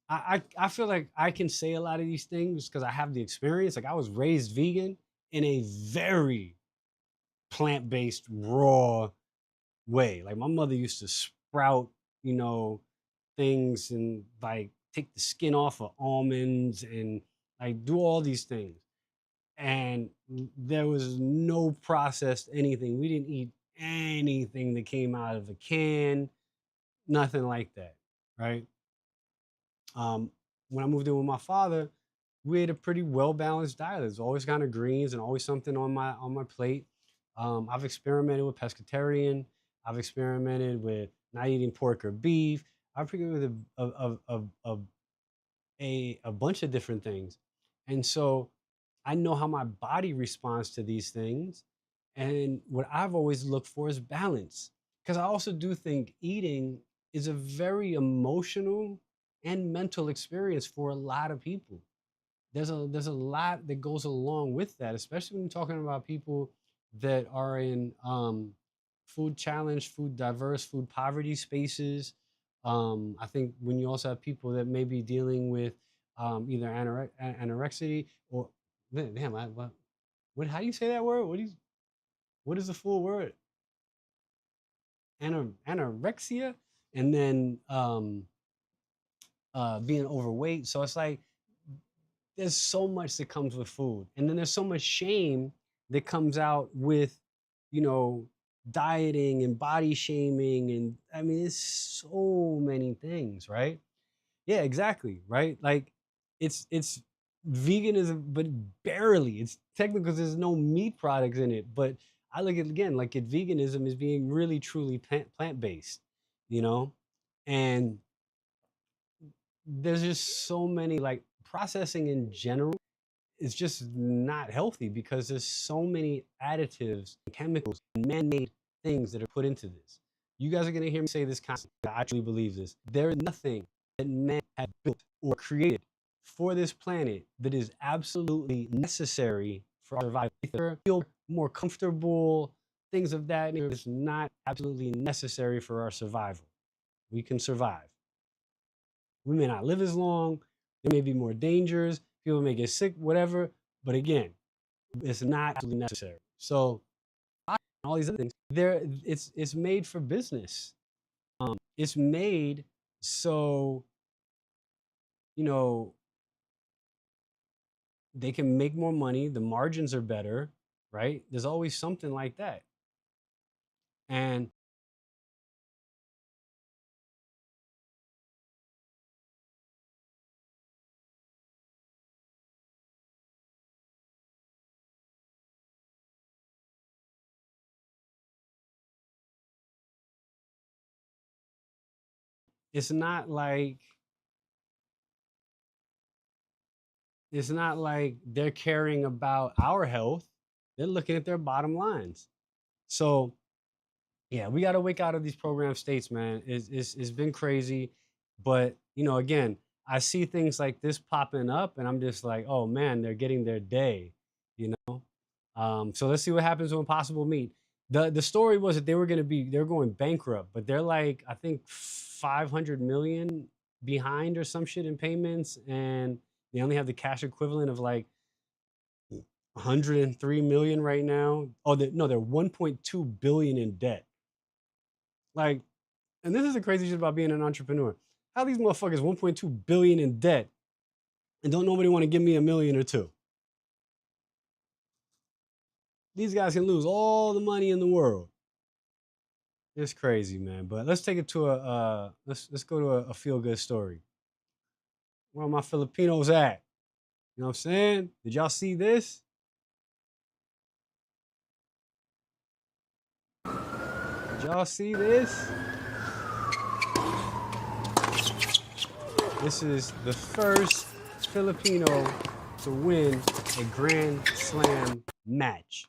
I feel like I can say a lot of these things because I have the experience. Like I was raised vegan in a very plant-based raw way. Like my mother used to sprout, you know, things and like take the skin off of almonds and like do all these things. And there was no processed anything. We didn't eat anything that came out of a can, nothing like that, right? Um, when I moved in with my father, we ate a pretty well balanced diet. There's always kind of greens and always something on my plate. I've experimented with pescatarian. I've experimented with not eating pork or beef. I've experimented with a bunch of different things, and so I know how my body responds to these things. And what I've always looked for is balance, because I also do think eating is a very emotional and mental experience for a lot of people. There's a lot that goes along with that, especially when you're talking about people that are in food challenge, food diverse, food poverty spaces. I think when you also have people that may be dealing with either anorexia or damn, what how do you say that word? What is the full word? Anorexia, and then being overweight. So it's like there's so much that comes with food, and then there's so much shame that comes out with, you know, dieting and body shaming, and I mean, it's so many things, right? Yeah, exactly, right? Like it's veganism, but barely. It's technically because there's no meat products in it, but I look at it again like at veganism is being really truly plant based, you know, and there's just so many like processing in general is just not healthy because there's so many additives and chemicals and man-made things that are put into this. You guys are going to hear me say this constantly. I actually believe this. There is nothing that man has built or created for this planet that is absolutely necessary for our survival. Either feel more comfortable, things of that nature, is not absolutely necessary for our survival. We can survive. We may not live as long. There may be more dangers. People may get sick, whatever. But again, it's not absolutely necessary. So all these other things, it's made for business. It's made so you know they can make more money. The margins are better, right? There's always something like that, and it's not like it's not like they're caring about our health. They're looking at their bottom lines. So yeah, we got to wake out of these program states, man. It's been crazy, but again, I see things like this popping up, and I'm just like, oh man, they're getting their day, you know. So let's see what happens with Impossible Meat. The story was that they're going bankrupt, but they're like I think 500 million behind or some shit in payments, and they only have the cash equivalent of like 103 million right now. Oh, no, they're 1.2 billion in debt. Like, and this is the crazy shit about being an entrepreneur. How these motherfuckers 1.2 billion in debt and don't nobody want to give me $1 million or $2 million? These guys can lose all the money in the world. It's crazy, man. But let's take it to let's go to a feel good story. Where are my Filipinos at? You know what I'm saying? Did y'all see this? Did y'all see this? This is the first Filipino to win a Grand Slam match.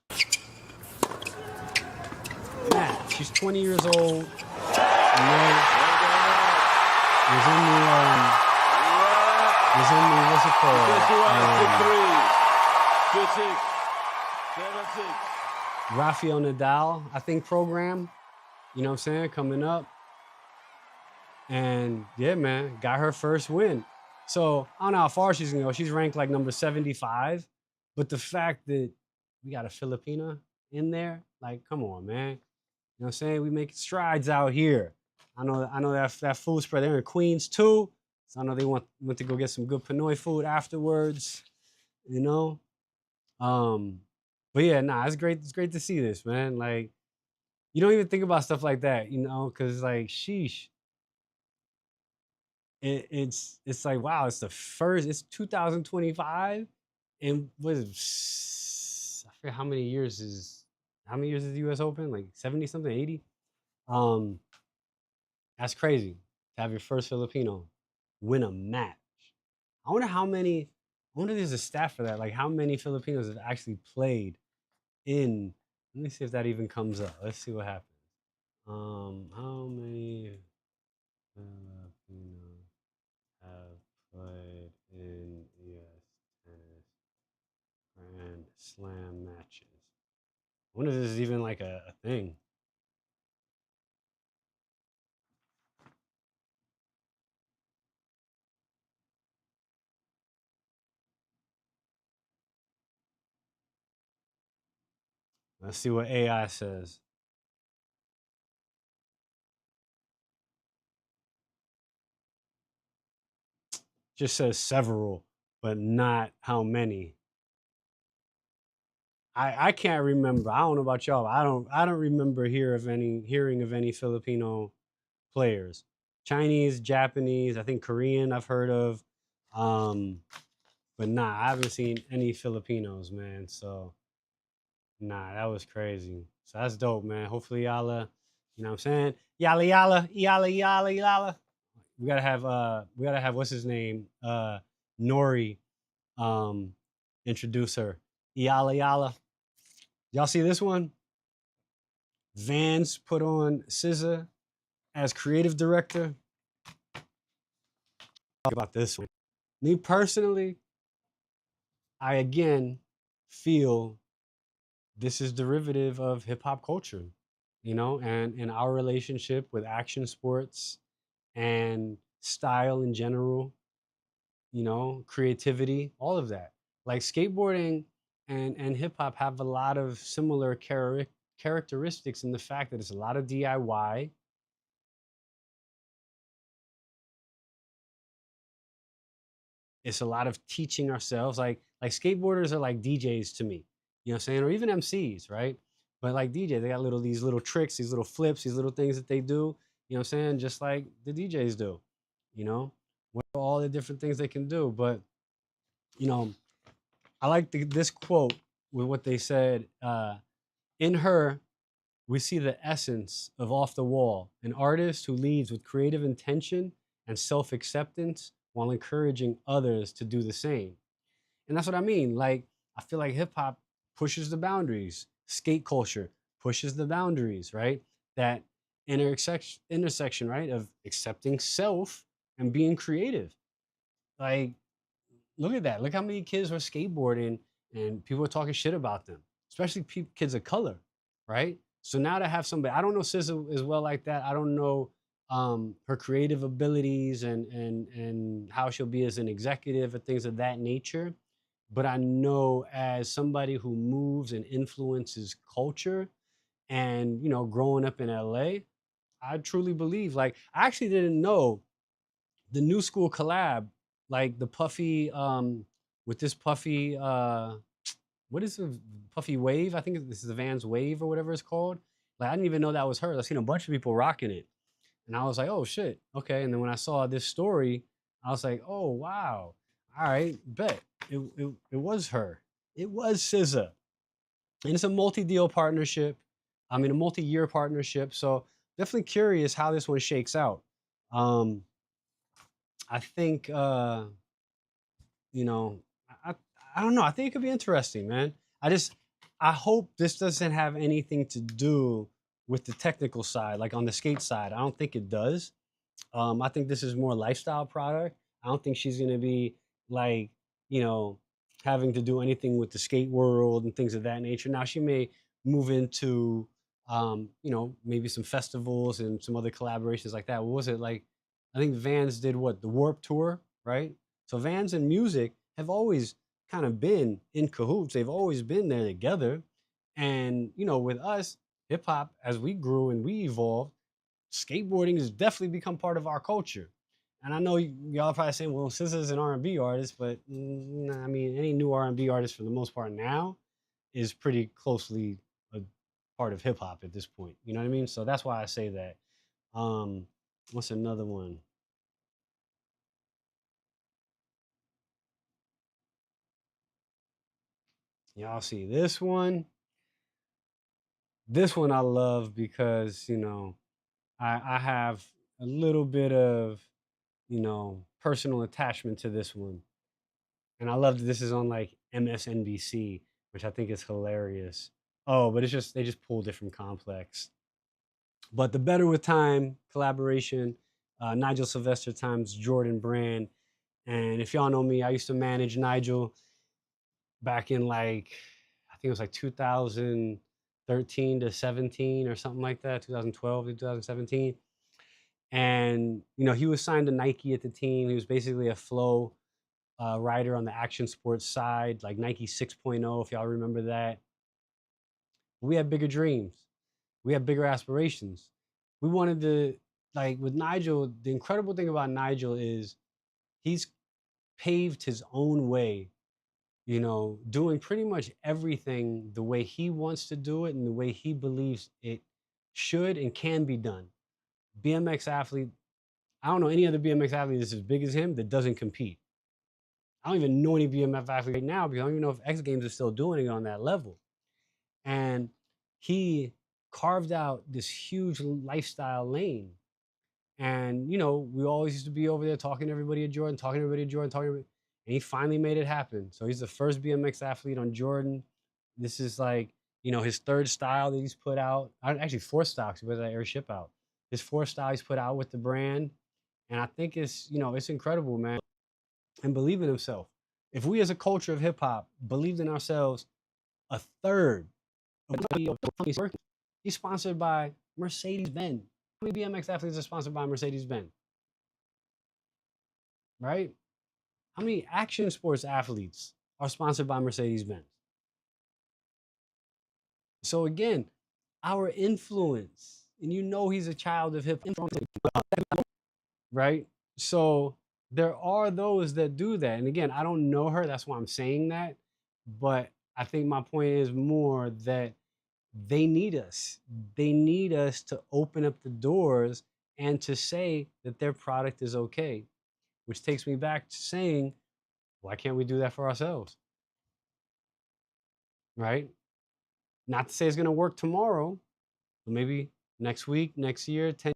She's 20 years old. You know, was in the what's it called? Rafael Nadal, I think, program. You know what I'm saying? Coming up. And yeah, man, got her first win. So I don't know how far she's gonna go. She's ranked like number 75. But the fact that we got a Filipina in there, like, come on, man. You know what I'm saying? We making strides out here. I know that food spread. They're in Queens too. So I know they went to go get some good Pinoy food afterwards, you know. But yeah, nah, it's great to see this, man. Like, you don't even think about stuff like that, you know, because like, sheesh. It's like, wow, it's 2025, and I forget how many years is the US Open? Like 70 something, 80? Um, that's crazy to have your first Filipino win a match. I wonder if there's a stat for that, like how many Filipinos have actually played in. Let me see if that even comes up. Let's see what happens. How many Filipinos have played in US tennis Grand Slam matches? I wonder if this is even like a thing. Let's see what AI says. Just says several, but not how many. I can't remember. I don't know about y'all. I don't remember hearing of any Filipino players. Chinese, Japanese, I think Korean I've heard of. But nah, I haven't seen any Filipinos, man. So nah, that was crazy. So that's dope, man. Hopefully y'all you know what I'm saying? Yalla yalla, yalla yalla yalla. We gotta have what's his name? Nori introduce her. Yalla yalla. Y'all see this one? Vans put on SZA as creative director. Talk about this one. Me personally, I again feel this is derivative of hip hop culture, you know, and in our relationship with action sports and style in general, you know, creativity, all of that. Like skateboarding and hip hop have a lot of similar characteristics in the fact that it's a lot of DIY. It's a lot of teaching ourselves. Like skateboarders are like DJs to me. You know what I'm saying? Or even MCs, right? But like DJ, they got these little tricks, these little flips, these little things that they do, you know what I'm saying? Just like the DJs do, you know? What are all the different things they can do? But, you know, I like this quote with what they said. In her, we see the essence of Off the Wall, an artist who leads with creative intention and self acceptance while encouraging others to do the same. And that's what I mean. Like, I feel like hip hop pushes the boundaries, skate culture pushes the boundaries, right? That intersection, right, of accepting self and being creative. Like, look at that. Look how many kids were skateboarding and people were talking shit about them, especially kids of color, right? So now to have somebody, I don't know SZA as well like that. I don't know her creative abilities and how she'll be as an executive and things of that nature. But I know as somebody who moves and influences culture and, you know, growing up in LA, I truly believe, like, I actually didn't know the new school collab, like the puffy, with this puffy, what is the puffy wave? I think this is the Vans wave or whatever it's called. Like I didn't even know that was hers. I seen a bunch of people rocking it, and I was like, oh shit, okay. And then when I saw this story, I was like, oh wow, all right, bet it was her. It was SZA, and it's a multi-deal partnership. I mean, a multi-year partnership. So definitely curious how this one shakes out. Um, I think you know, I, I I don't know. I think it could be interesting, man. I just I hope this doesn't have anything to do with the technical side, like on the skate side. I don't think it does. I think this is more lifestyle product. I don't think she's gonna be like, you know, having to do anything with the skate world and things of that nature. Now she may move into maybe some festivals and some other collaborations like that. What was it like? I think Vans did what, the Warp Tour, right? So Vans and music have always kind of been in cahoots. They've always been there together. And with us, hip hop, as we grew and we evolved, skateboarding has definitely become part of our culture. And I know y'all are probably saying, well, SZA is an R&B artist, but nah, I mean, any new R&B artist for the most part now is pretty closely a part of hip hop at this point. You know what I mean? So that's why I say that. Um, what's another one? Y'all see this one? This one I love because, I have a little bit of, personal attachment to this one. And I love that this is on like MSNBC, which I think is hilarious. Oh, but it's just they just pull different complex. But the Better with Time collaboration, Nigel Sylvester times Jordan Brand. And if y'all know me, I used to manage Nigel back in like I think it was like 2013 to 17 or something like that, 2012 to 2017. And he was signed to Nike at the team. He was basically a flow rider on the action sports side, like Nike 6.0, if y'all remember that. We had bigger dreams. We had bigger aspirations. We wanted to, like with Nigel, the incredible thing about Nigel is he's paved his own way, doing pretty much everything the way he wants to do it and the way he believes it should and can be done. BMX athlete, I don't know any other BMX athlete that's as big as him that doesn't compete. I don't even know any BMF athlete right now because I don't even know if X Games is still doing it on that level. And he carved out this huge lifestyle lane. And we always used to be over there talking to everybody at Jordan, talking to everybody at Jordan, talking to everybody, and he finally made it happen. So he's the first BMX athlete on Jordan. This is like, his third style that he's put out. Actually, fourth style, because he put that airship out. His fourth style he's put out with the brand. And I think it's incredible, man. And believe in himself. If we as a culture of hip hop believed in ourselves, a third of the he's working, he's sponsored by Mercedes Benz. How many BMX athletes are sponsored by Mercedes Benz? Right? How many action sports athletes are sponsored by Mercedes Benz? So again, our influence, and he's a child of hip hop, right? So there are those that do that. And again, I don't know her. That's why I'm saying that. But I think my point is more that they need us. They need us to open up the doors and to say that their product is okay, which takes me back to saying, why can't we do that for ourselves? Right? Not to say it's going to work tomorrow, but maybe next week, next year, 10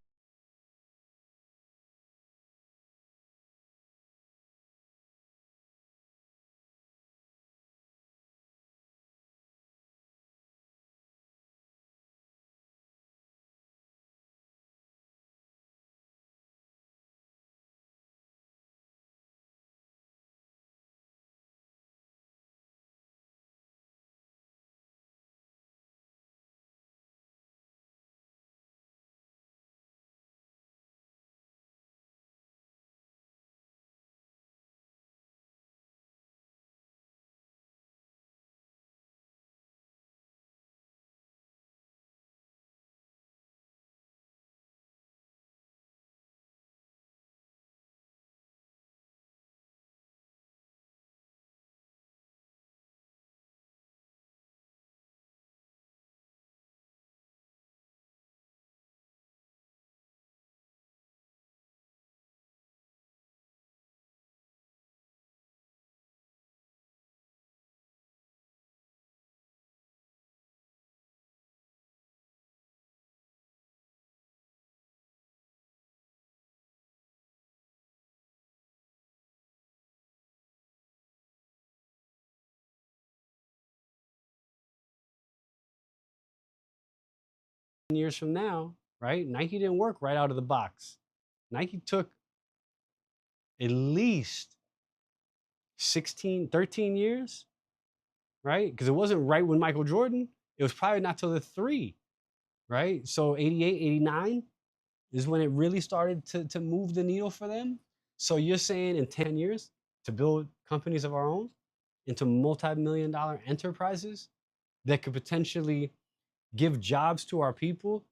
years from now, right? Nike didn't work right out of the box. Nike took at least 16, 13 years, right? Because it wasn't right when Michael Jordan, it was probably not till the three, right? So 88, 89 is when it really started to move the needle for them. So you're saying in 10 years to build companies of our own into multi-million-dollar enterprises that could potentially give jobs to our people,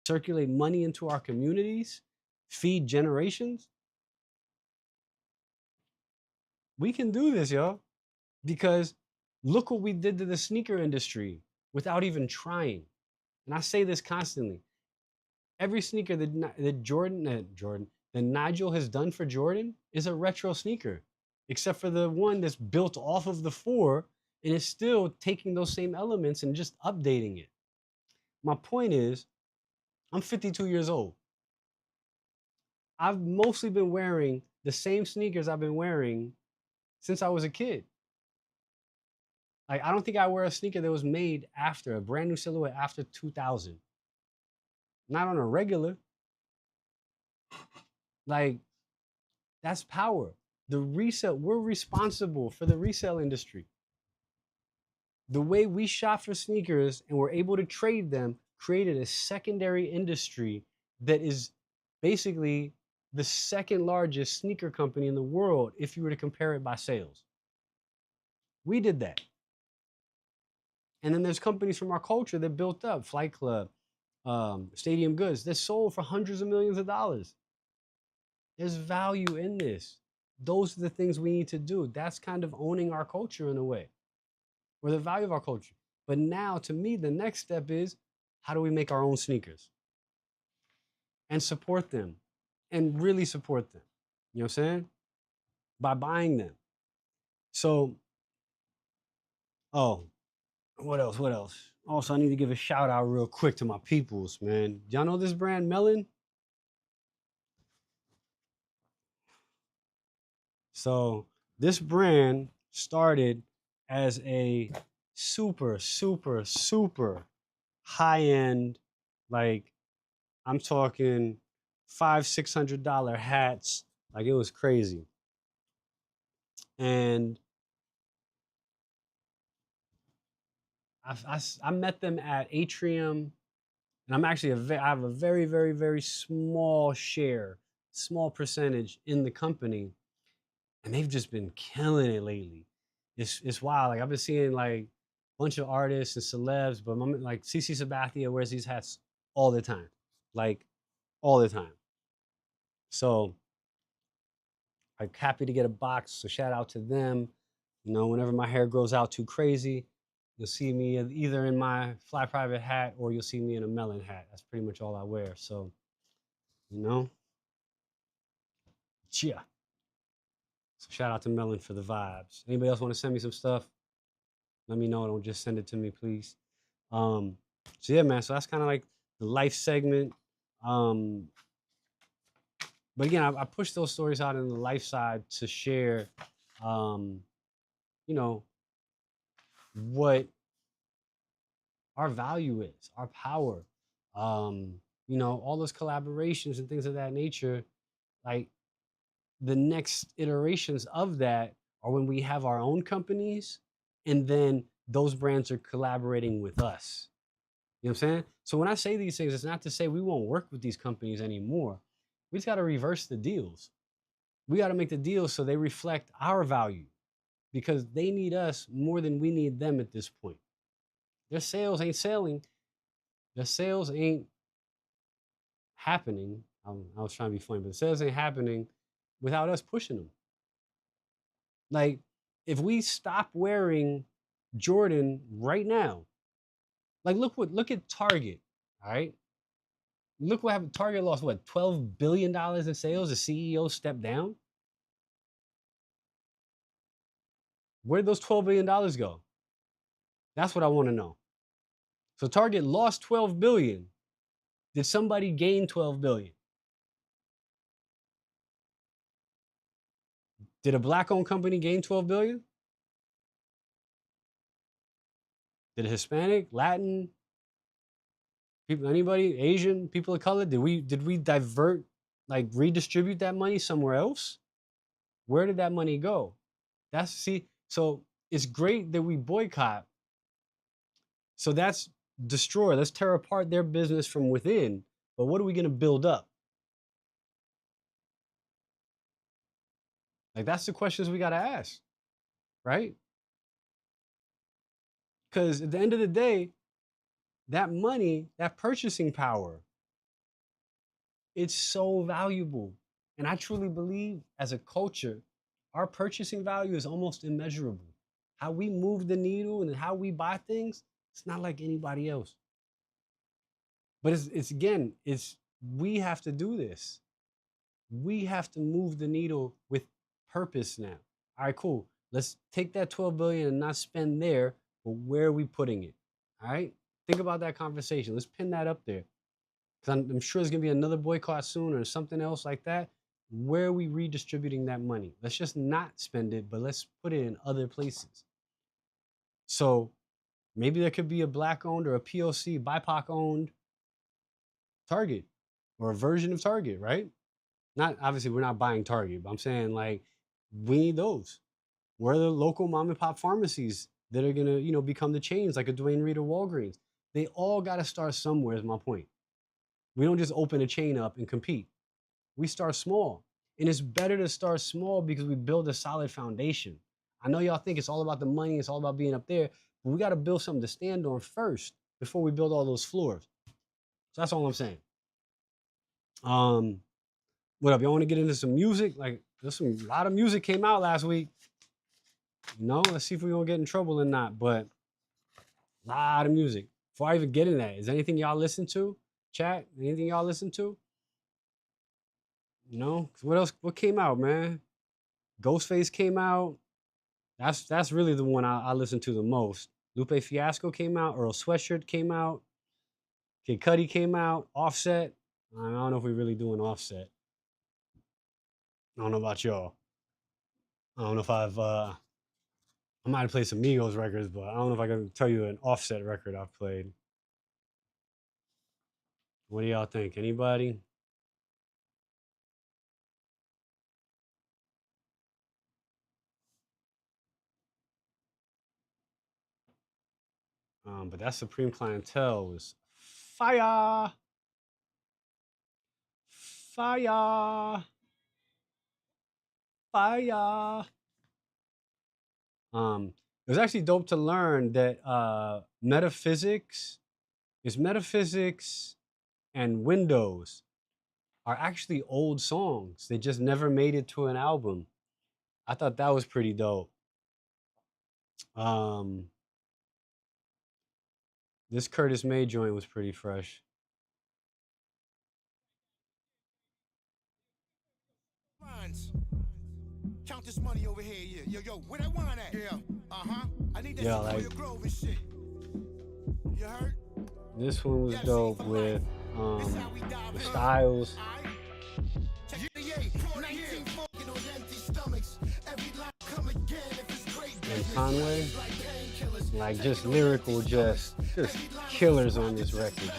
circulate money into our communities, feed generations? We can do this, yo. Because look what we did to the sneaker industry without even trying. And I say this constantly. Every sneaker that Nigel has done for Jordan is a retro sneaker, except for the one that's built off of the four and is still taking those same elements and just updating it. My point is, I'm 52 years old. I've mostly been wearing the same sneakers I've been wearing since I was a kid. Like, I don't think I wear a sneaker that was made after a brand new silhouette after 2000. Not on a regular. Like, that's power. The resale, we're responsible for the resale industry. The way we shop for sneakers and we're able to trade them created a secondary industry that is basically the second largest sneaker company in the world if you were to compare it by sales. We did that. And then there's companies from our culture that built up, Flight Club, Stadium Goods, that sold for hundreds of millions of dollars. There's value in this. Those are the things we need to do. That's kind of owning our culture in a way, or the value of our culture. But now, to me, the next step is, how do we make our own sneakers and support them and really support them? You know what I'm saying? By buying them. So, oh, what else? What else? Also, I need to give a shout out real quick to my peoples, man. Y'all know this brand, Melon? So this brand started as a super, super, super high-end, like, I'm talking $500-$600 hats. Like, it was crazy. And I met them at Atrium, and I'm actually I have a very, very, very small share, small percentage in the company, and they've just been killing it lately. It's wild. Like, I've been seeing like a bunch of artists and celebs, but like CC Sabathia wears these hats all the time, like all the time. So I'm happy to get a box. So shout out to them. You know, whenever my hair grows out too crazy, you'll see me either in my Fly Private hat or you'll see me in a Melon hat. That's pretty much all I wear. So, you know, yeah. So shout out to Melon for the vibes. Anybody else want to send me some stuff? Let me know. Don't just send it to me, please. So yeah, man. So that's kind of like the life segment. But again, I push those stories out in the life side to share, you know, what our value is, our power. You know, all those collaborations and things of that nature. Like, the next iterations of that are when we have our own companies, and then those brands are collaborating with us. You know what I'm saying? So when I say these things, it's not to say we won't work with these companies anymore. We just got to reverse the deals. We got to make the deals so they reflect our value, because they need us more than we need them at this point. Their sales ain't selling. Their sales ain't happening. I was trying to be funny, but the sales ain't happening without us pushing them. Like, if we stop wearing Jordan right now, like, look at Target, all right? Look what happened. Target lost what, $12 billion in sales? The CEO stepped down. Where'd those $12 billion go? That's what I want to know. So Target lost 12 billion. Did somebody gain 12 billion? Did a black-owned company gain 12 billion? Did a Hispanic, Latin, People, anybody, Asian, people of color, did we divert, like redistribute that money somewhere else? Where did that money go? That's see, so it's great that we boycott. So that's destroy. Let's tear apart their business from within. But what are we gonna build up? Like that's the questions we gotta ask, right? Because at the end of the day, that money, that purchasing power, it's so valuable. And I truly believe as a culture, our purchasing value is almost immeasurable. How we move the needle and how we buy things, it's not like anybody else. But it's again, it's we have to do this. We have to move the needle with purpose now. All right, cool. Let's take that 12 billion and not spend there, but where are we putting it? All right. Think about that conversation. Let's pin that up there. Because I'm sure there's gonna be another boycott soon or something else like that. Where are we redistributing that money? Let's just not spend it, but let's put it in other places. So maybe there could be a black owned or a POC, BIPOC owned Target or a version of Target, right? Not obviously we're not buying Target, but I'm saying like we need those. Where are the local mom and pop pharmacies that are gonna, become the chains like a Dwayne Reed or Walgreens? They all gotta start somewhere, is my point. We don't just open a chain up and compete. We start small. And it's better to start small because we build a solid foundation. I know y'all think it's all about the money, it's all about being up there, but we gotta build something to stand on first before we build all those floors. So that's all I'm saying. What up? Y'all want to get into some music? Like, there's a lot of music came out last week. Let's see if we're gonna get in trouble or not. But a lot of music. Before I even get in that, is anything y'all listen to? Chat? Anything y'all listen to? What else? What came out, man? Ghostface came out. That's really the one I listen to the most. Lupe Fiasco came out. Earl Sweatshirt came out. Kid Cudi came out. Offset. I don't know if we're really doing Offset. I don't know about y'all. I don't know if I might have played some Migos records, but I don't know if I can tell you an Offset record I've played. What do y'all think? Anybody? But that Supreme Clientele was fire. Fire. Fire. It was actually dope to learn that metaphysics and Windows are actually old songs. They just never made it to an album. I thought that was pretty dope. This Curtis May joint was pretty fresh. Count this money over here, yeah. Yo, where that wine at? Yeah, I need that like, Grove and shit. You heard? This one was dope with the Styles. And Conway. Like just lyrical, just killers on this record,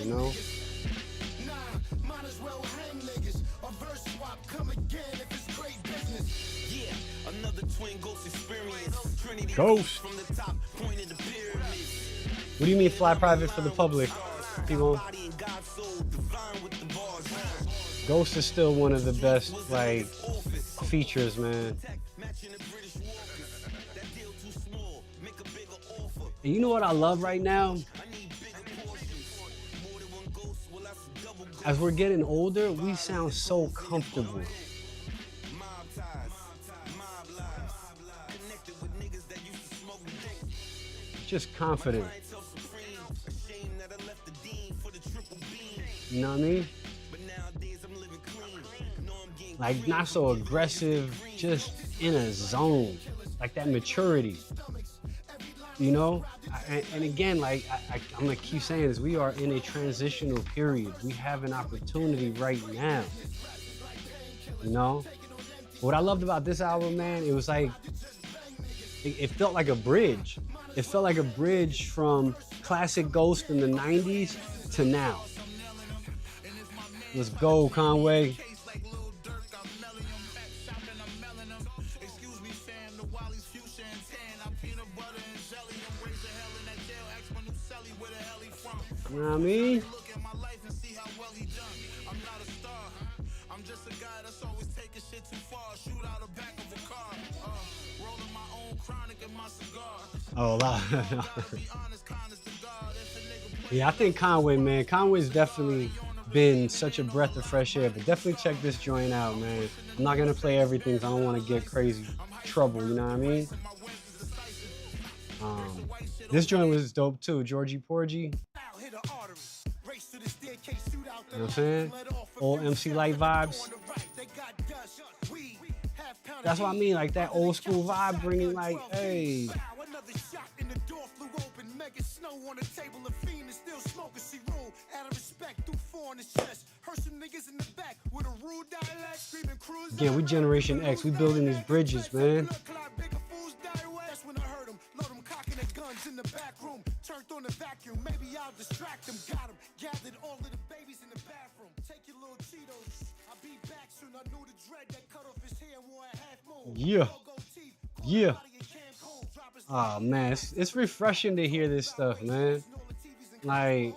Ghost. What do you mean fly private for the public, people? Ghost is still one of the best like features, man. And you know what I love right now? As we're getting older, we sound so comfortable. Just confident. You know what I mean? Like not so aggressive, just in a zone. Like that maturity. And again, like I'm gonna keep saying this, we are in a transitional period. We have an opportunity right now. What I loved about this album, man, it was like it felt like a bridge. It felt like a bridge from classic Ghost in the 90s to now. Let's go, Conway. You know what I mean? I'm just a guy that's always taking shit too far. Shoot out the back of a car. Rolling my own chronic in my cigar. Oh, wow. Yeah, I think Conway, man. Conway's definitely been such a breath of fresh air, but definitely check this joint out, man. I'm not gonna play everything, so I don't want to get crazy trouble, you know what I mean? This joint was dope too, Georgie Porgy. You know what I'm saying? Old MC Light vibes. That's what I mean, like that old school vibe, bringing like, hey. Again, we Generation X. We building these bridges, man. In the back room, turned on the vacuum. Maybe I'll distract them. Got them. Gathered all of the babies in the bathroom. Take your little Cheetos. I'll be back soon. I knew the dread that cut off his hair and wore a half moon. Yeah. Yeah. Oh man, it's refreshing to hear this stuff, man. Like,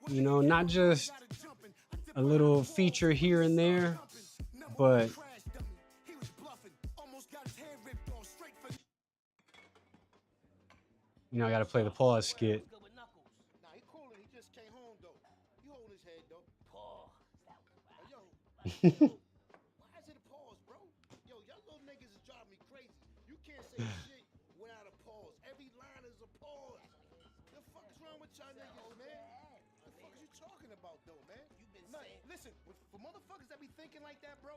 you know, not just a little feature here and there, but you know, I gotta play the pause skit. Listen, for motherfuckers that be thinking like that, bro,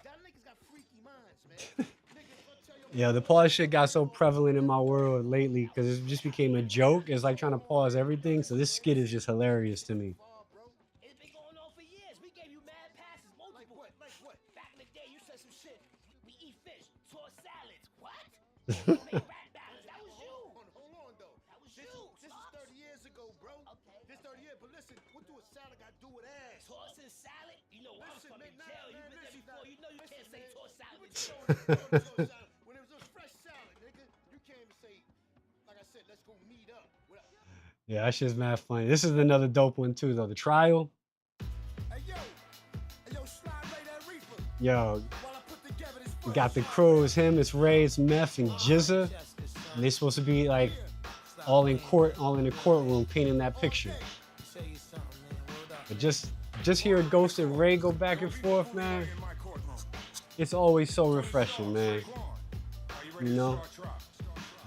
that niggas got freaky minds, man. Yeah, the pause shit got so prevalent in my world lately because it just became a joke. It's like trying to pause everything. So this skit is just hilarious to me. It's been going on for years. We gave you mad passes, multiple. Like what? Back in the day, you said some shit. We eat fish, toss salads. What? Make rap battles. That was you. Hold on, though. That was you. This is 30 years ago, bro. Okay. This 30 years. But listen, what do a salad got to do with ass? Tossing salad? You know, I was from in jail. You've been there before. You know you can't say toss salad. Yeah, that shit's mad funny. This is another dope one too, though. The Trial. Yo, we got the crew. It's him, it's Ray, it's Meth, and Jizza. And they're supposed to be like all in the courtroom painting that picture. But just hear Ghost and Ray go back and forth, man. It's always so refreshing, man. You know?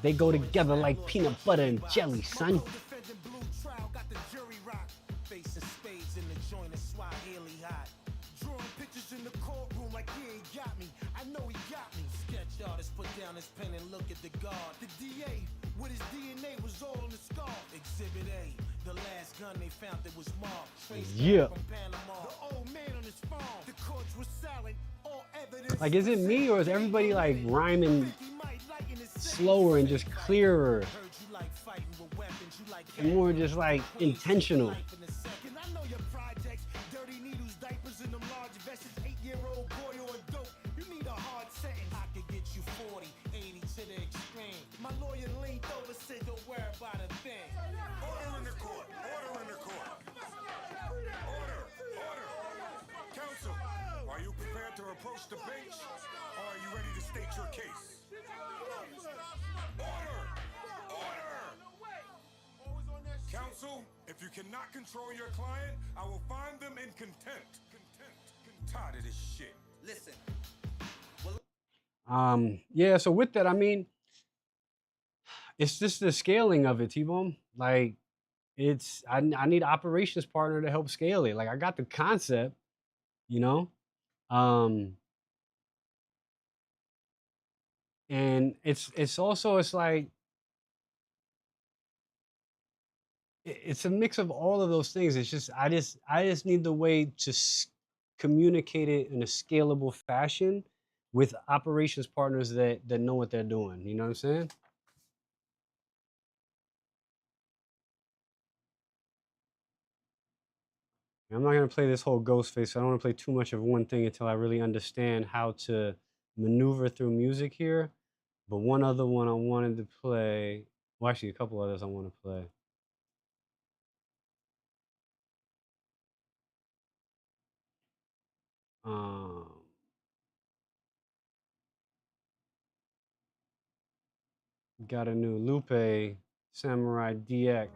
They go together like peanut butter and jelly, son. Put down his pen and look at the guard. The DA with his DNA was all in the scar. Exhibit A, the last gun they found that was marked. Yeah. From Panama. The old man on his farm. The courts were silent. All evidence. Like, is it me or is everybody like rhyming slower and just clearer and more just like intentional? My lawyer leaned over and said, don't worry about a thing. Order in the court. Order in the court. Order. Counsel, are you prepared to approach the bench or are you ready to state your case? Order. Counsel, if you cannot control your client, I will find them in contempt. Tired of this shit. Listen. Yeah, so with that, I mean, it's just the scaling of it, T-Bone. Like, I need an operations partner to help scale it. Like, I got the concept, you know? And it's also, it's like, it's a mix of all of those things. It's just, I just need the way to communicate it in a scalable fashion with operations partners that know what they're doing. You know what I'm saying? I'm not gonna play this whole Ghostface. So I don't want to play too much of one thing until I really understand how to maneuver through music here. But one other one I wanted to play. Well, actually, a couple others I want to play. Um, got a new Lupe Samurai DX.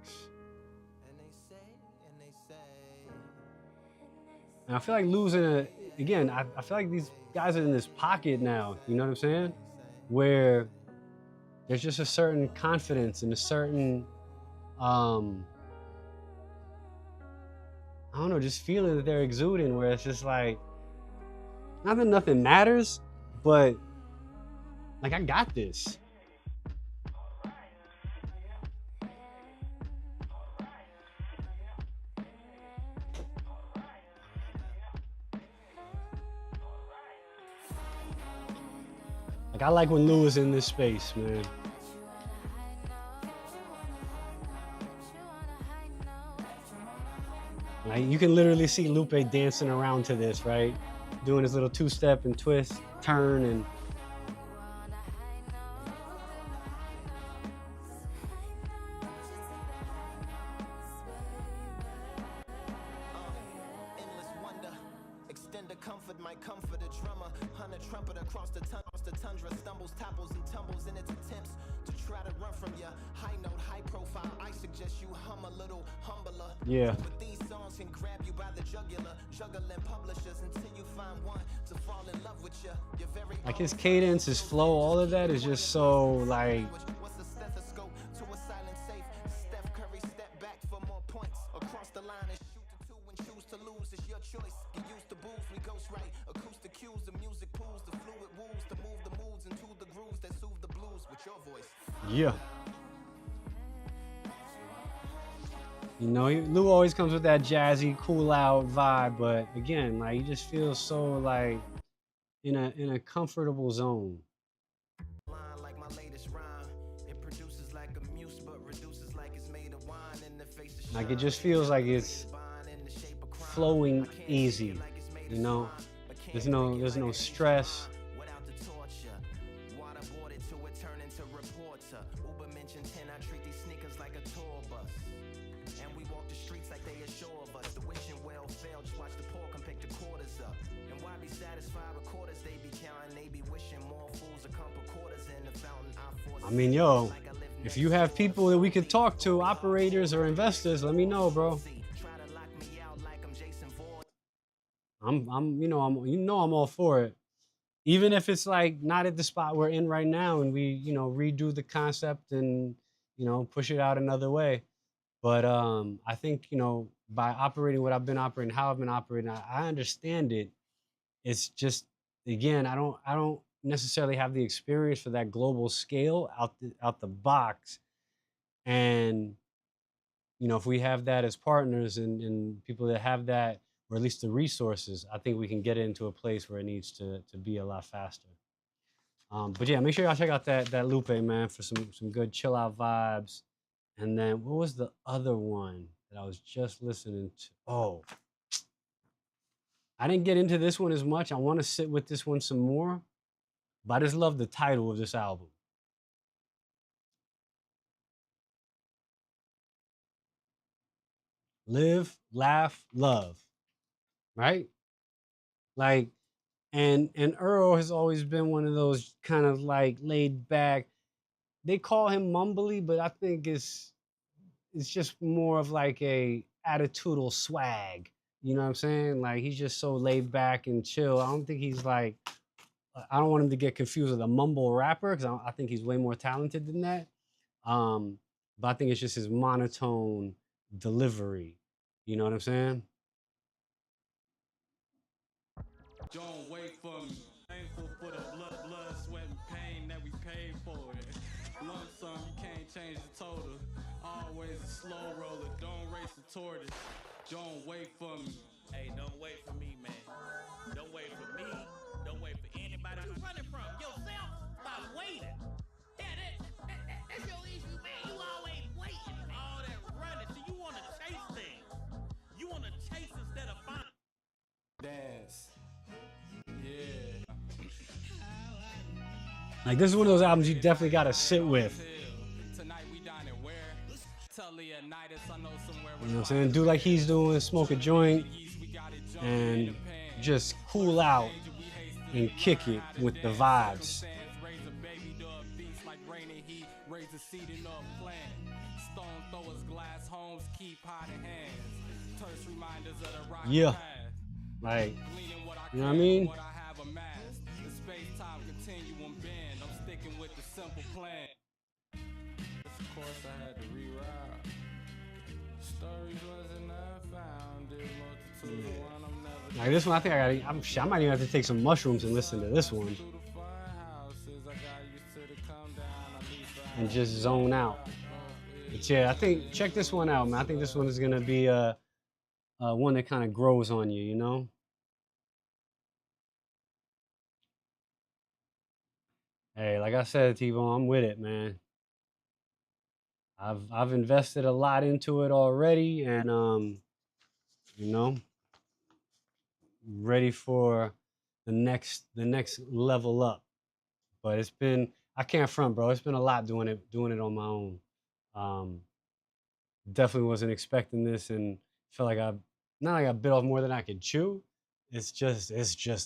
And I feel like losing again, I feel like these guys are in this pocket now, you know what I'm saying? Where there's just a certain confidence and a certain, I don't know, just feeling that they're exuding where it's just like, not that nothing matters, but like, I got this. Like, I like when Lou is in this space, man. Like, you can literally see Lupe dancing around to this, right? Doing his little two-step and twist, turn, and yeah. Like his cadence, his flow, all of that is just so like. Yeah. You know, Lou always comes with that jazzy, cool out vibe, but again, like he just feels so like in a comfortable zone. Like it just feels like it's flowing easy, you know. There's no stress. I mean, yo, if you have people that we could talk to, operators or investors, let me know, bro. I'm all for it. Even if it's like not at the spot we're in right now and we, redo the concept and, push it out another way. But I think, by operating what I've been operating, how I've been operating, I understand it. It's just, again, I don't necessarily have the experience for that global scale out the box. And if we have that as partners and people that have that, or at least the resources, I think we can get it into a place where it needs to be a lot faster. But yeah, make sure y'all check out that Lupe, man, for some good chill out vibes. And then what was the other one that I was just listening to? Oh, I didn't get into this one as much. I want to sit with this one some more, but I just love the title of this album. Live, laugh, love. Right? Like, and Earl has always been one of those kind of like laid back. They call him mumbly, but I think it's just more of like a attitudinal swag. You know what I'm saying? Like he's just so laid back and chill. I don't think he's like. I don't want him to get confused with a mumble rapper because I think he's way more talented than that. Um, but I think it's just his monotone delivery. You know what I'm saying? Don't wait for me. Thankful for the blood, sweat, and pain that we paid for it. Lump sum, you can't change the total. Always a slow roller, don't race the tortoise. Don't wait for me. Hey, don't wait for me, man. Don't wait for me. Don't wait for anybody. What you running from? Yourself? Stop waiting. Yeah, that's your issue, man. You always waiting. All that running. So you want to chase things. You want to chase instead of Like this is one of those albums you definitely gotta sit with. Tonight we dining where? Tell Leonidas I know somewhere. You know what I'm saying? Do like he's doing, smoke a joint, and just cool out and kick it with the vibes. Raise a baby to a beast like rain and heat. Raise a seed in a plant. Stone throwers, glass homes, keep hot in hands. Terse reminders of the rocky Yeah, past. like, Gleaning what I you know what I can, mean? what I have amassed. The space-time continuum bend. I'm sticking with the simple plan. Of course I had to reroute. Stories wasn't unfounded. Multitude of one I'm never. Like this one, I think I might even have to take some mushrooms and listen to this one Through the fun houses, I got used to the come down. I leave for and just zone out. But yeah, I think check this one out, man. I think this one is gonna be one that kind of grows on you, you know? Hey, like I said, T-Bone, I'm with it, man. I've invested a lot into it already, and you know, ready for the next level up. But it's been I can't front, bro. It's been a lot doing it on my own. Um, definitely wasn't expecting this, and felt like I not like I bit off more than I could chew. It's just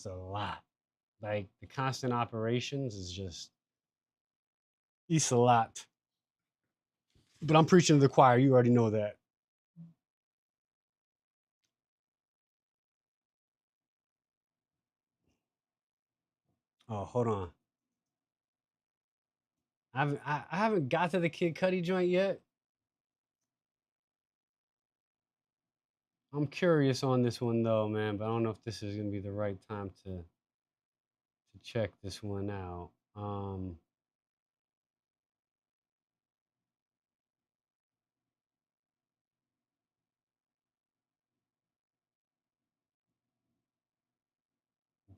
a lot. Like the constant operations is just it's a lot. But I'm preaching to the choir. You already know that. Oh, hold on. I haven't got to the Kid Cudi joint yet. I'm curious on this one though, man, but I don't know if this is gonna be the right time to check this one out.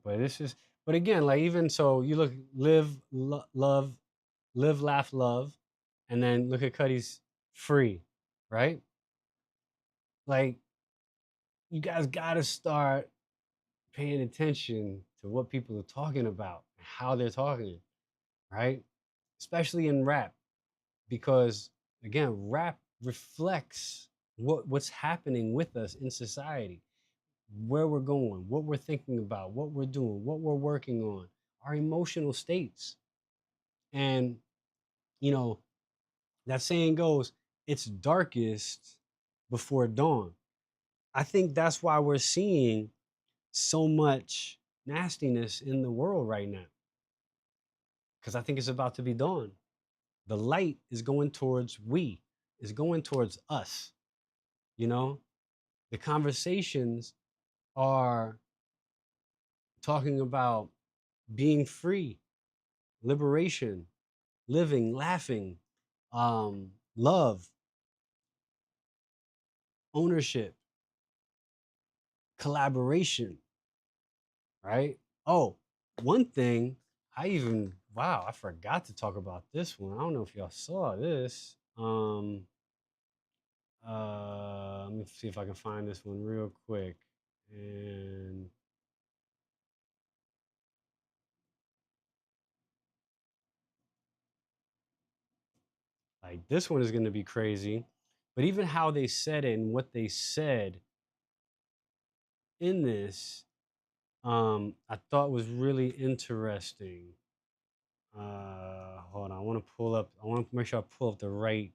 But this is but again, like even so you look love, live, laugh, love, and then look at Cudi's free, right? Like you guys gotta start paying attention to what people are talking about, how they're talking, right? Especially in rap, because again, rap reflects what's happening with us in society, where we're going, what we're thinking about, what we're doing, what we're working on, our emotional states. And you know, that saying goes, it's darkest before dawn. I think that's why we're seeing so much nastiness in the world right now, because I think it's about to be dawn. The light is going towards is going towards us, you know? The conversations are talking about being free, liberation, living, laughing, love, ownership, collaboration, right? Oh, one thing wow, I forgot to talk about this one. I don't know if y'all saw this. Let me see if I can find this one real quick. And like this one is going to be crazy. But even how they said it and what they said in this, I thought was really interesting. Hold on, I want to make sure I pull up the right.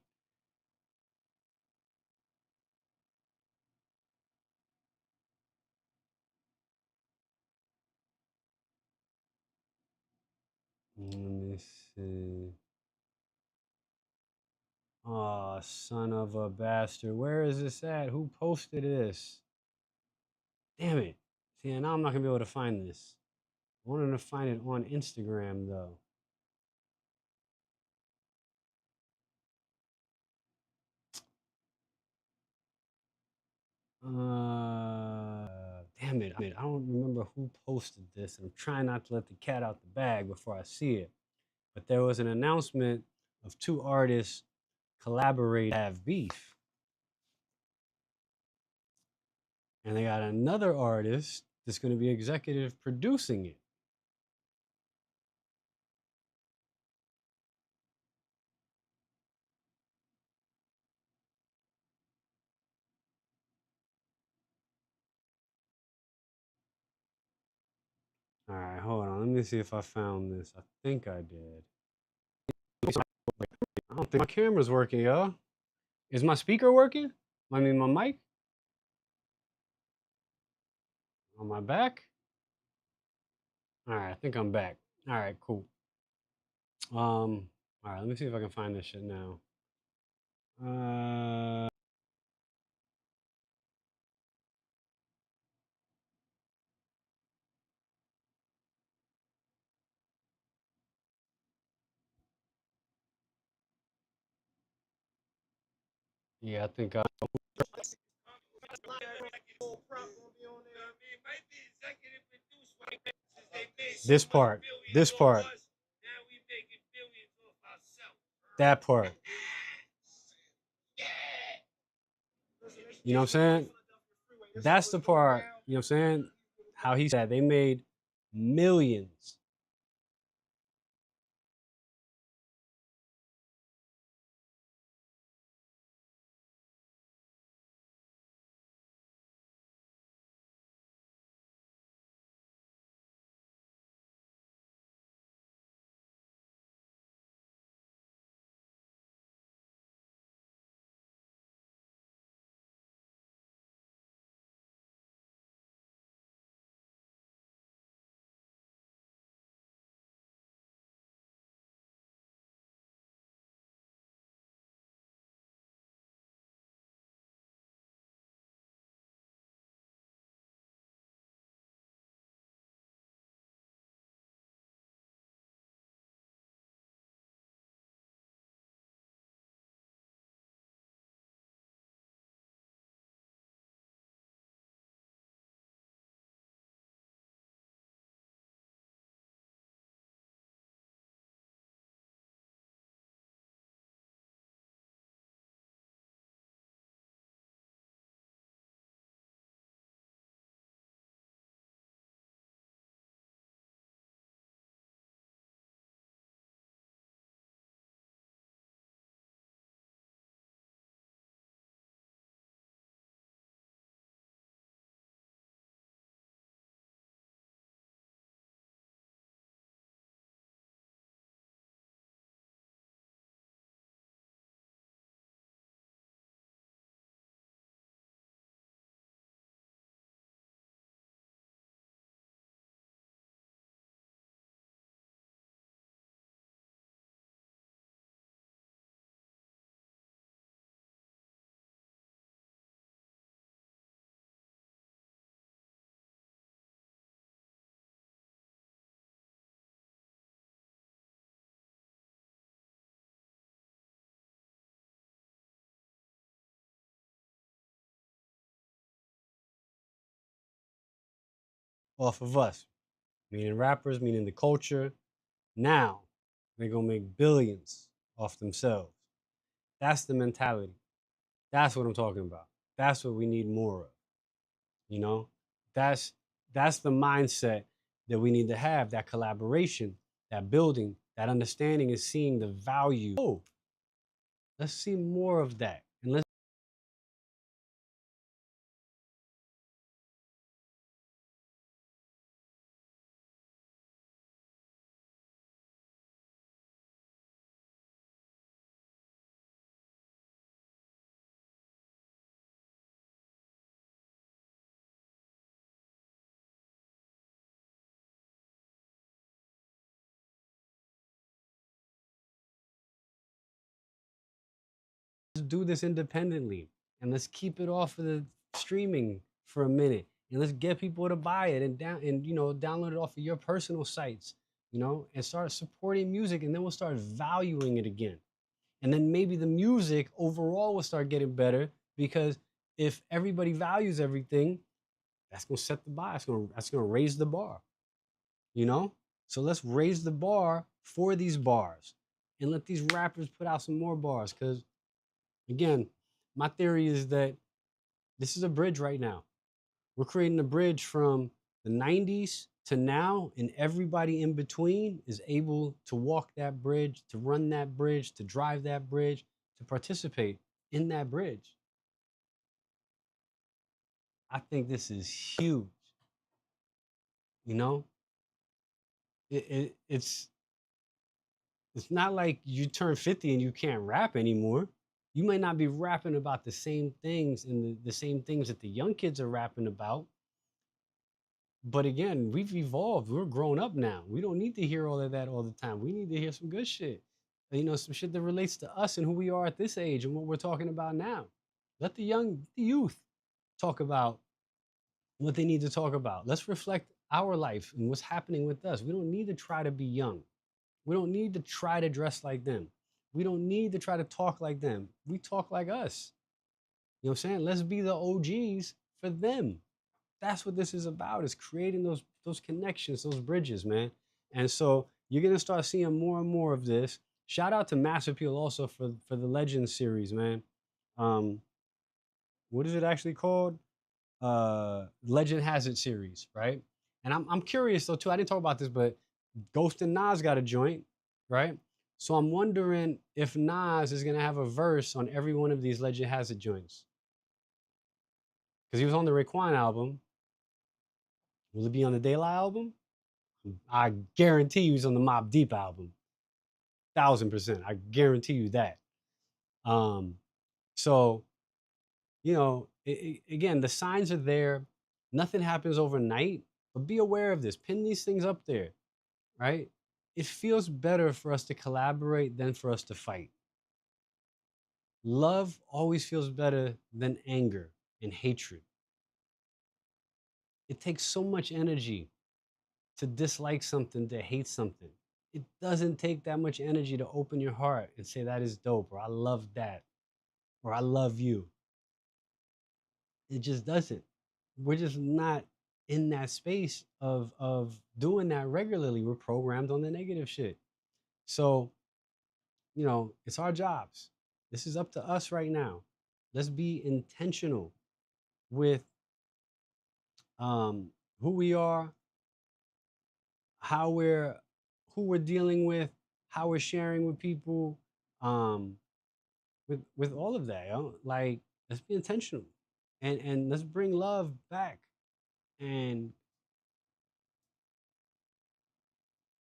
Let me see. Oh, son of a bastard. Where is this at? Who posted this? Damn it. See, now I'm not going to be able to find this. I wanted to find it on Instagram, though. Damn it. I don't remember who posted this. I'm trying not to let the cat out the bag before I see it. But there was an announcement of two artists collaborate have beef. And they got another artist that's going to be executive producing it. All right, hold on. Let me see if I found this. I think I did. I don't think my camera's working, yo. Is my speaker working? I mean, my mic on my back. All right, I think I'm back. All right, cool. All right, let me see if I can find this shit now. Uh, yeah, I think I. This part. This part. That part. You know what I'm saying? That's the part, you know what I'm saying? How he said they made millions. Off of us, meaning rappers, meaning the culture. Now they're gonna make billions off themselves. That's the mentality. That's what I'm talking about. That's what we need more of. You know, that's that's the mindset that we need to have. That collaboration, that building, that understanding is seeing the value. Oh, let's see more of that, and let's do this independently, and let's keep it off of the streaming for a minute, and let's get people to buy it and download it off of your personal sites, and start supporting music, and then we'll start valuing it again. And then maybe the music overall will start getting better because if everybody values everything, that's gonna set the bar. That's gonna raise the bar, you know? So let's raise the bar for these bars and let these rappers put out some more bars. Cause again, my theory is that this is a bridge right now. We're creating a bridge from the 90s to now, and everybody in between is able to walk that bridge, to run that bridge, to drive that bridge, to participate in that bridge. I think this is huge, you know? it's not like you turn 50 and you can't rap anymore. You might not be rapping about the same things and the same things that the young kids are rapping about. But again, we've evolved. We're grown up now. We don't need to hear all of that all the time. We need to hear some good shit. You know, some shit that relates to us and who we are at this age and what we're talking about now. Let the youth talk about what they need to talk about. Let's reflect our life and what's happening with us. We don't need to try to be young. We don't need to try to dress like them. We don't need to try to talk like them. We talk like us. You know what I'm saying? Let's be the OGs for them. That's what this is about, is creating those connections, those bridges, man. And so you're gonna start seeing more and more of this. Shout out to Mass Appeal also for the Legends series, man. Um, what is it actually called? Legend Has It series, right? And I'm curious though too. I didn't talk about this, but Ghost and Nas got a joint, right? So I'm wondering if Nas is gonna have a verse on every one of these Legend Has It joints, because he was on the Raekwon album. Will it be on the De La album? I guarantee you he's on the Mobb Deep album. 1000%. I guarantee you that. Um, so, you know, again, the signs are there. Nothing happens overnight, but be aware of this. Pin these things up there, right? It feels better for us to collaborate than for us to fight. Love always feels better than anger and hatred. It takes so much energy to dislike something, to hate something. It doesn't take that much energy to open your heart and say that is dope, or I love that, or I love you. It just doesn't. We're just not in that space of doing that regularly. We're programmed on the negative shit. So, you know, it's our jobs. This is up to us right now. Let's be intentional with um, who we are, how we're who we're dealing with, how we're sharing with people, um, with all of that. You know? Like, let's be intentional, and let's bring love back. And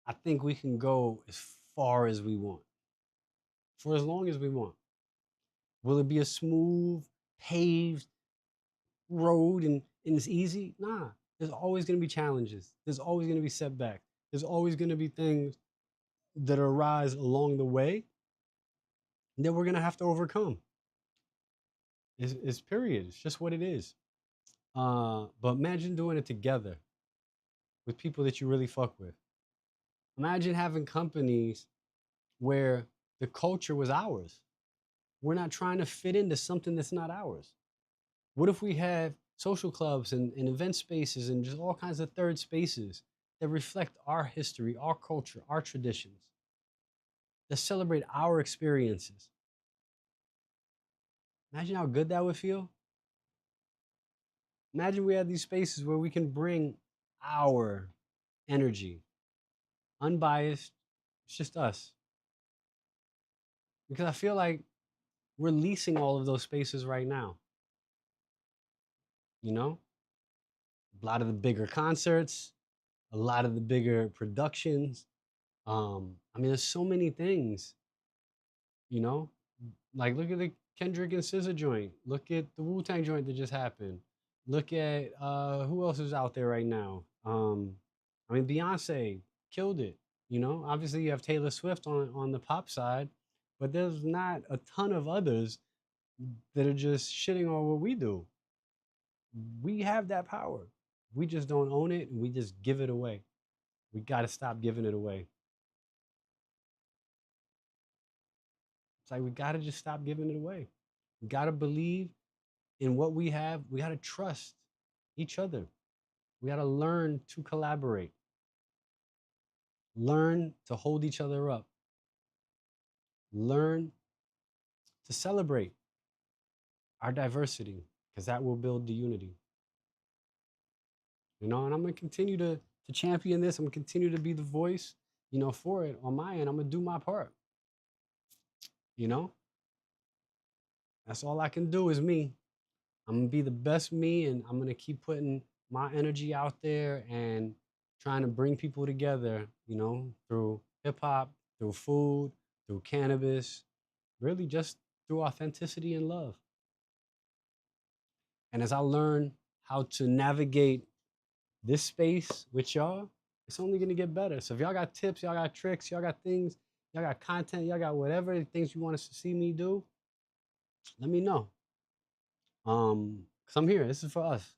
I think we can go as far as we want, for as long as we want. Will it be a smooth, paved road and it's easy? Nah. There's always going to be challenges. There's always going to be setbacks. There's always going to be things that arise along the way that we're going to have to overcome. It's period. It's just what it is. But imagine doing it together with people that you really fuck with. Imagine having companies where the culture was ours. We're not trying to fit into something that's not ours. What if we have social clubs and event spaces and just all kinds of third spaces that reflect our history, our culture, our traditions, that celebrate our experiences? Imagine how good that would feel. Imagine we had these spaces where we can bring our energy, unbiased. It's just us. Because I feel like we're leasing all of those spaces right now. You know, a lot of the bigger concerts, a lot of the bigger productions. I mean, there's so many things, you know, like look at the Kendrick and SZA joint. Look at the Wu-Tang joint that just happened. Look at who else is out there right now. I mean, Beyonce killed it. You know, obviously you have Taylor Swift on the pop side, but there's not a ton of others that are just shitting on what we do. We have that power. We just don't own it, and we just give it away. We got to stop giving it away. It's like we got to just stop giving it away. We got to believe in what we have. We got to trust each other. We got to learn to collaborate, learn to hold each other up, learn to celebrate our diversity, because that will build the unity. You know, and I'm going to continue to champion this. I'm going to continue to be the voice, you know, for it on my end. I'm going to do my part. You know, that's all I can do is me. I'm going to be the best me, and I'm going to keep putting my energy out there and trying to bring people together, you know, through hip hop, through food, through cannabis, really just through authenticity and love. And as I learn how to navigate this space with y'all, it's only gonna get better. So if y'all got tips, y'all got tricks, y'all got things, y'all got content, y'all got whatever things you want us to see me do, let me know. Cause I'm here. This is for us.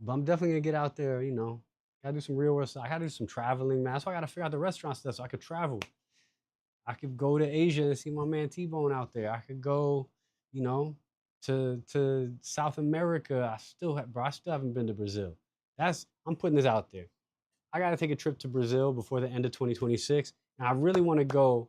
But I'm definitely gonna get out there, you know. Gotta do some real work stuff. I gotta do some traveling, man. That's why I gotta figure out the restaurant stuff so I could travel. I could go to Asia and see my man T-Bone out there. I could go, you know, to South America. I still haven't been to Brazil. I'm putting this out there. I gotta take a trip to Brazil before the end of 2026. And I really want to go.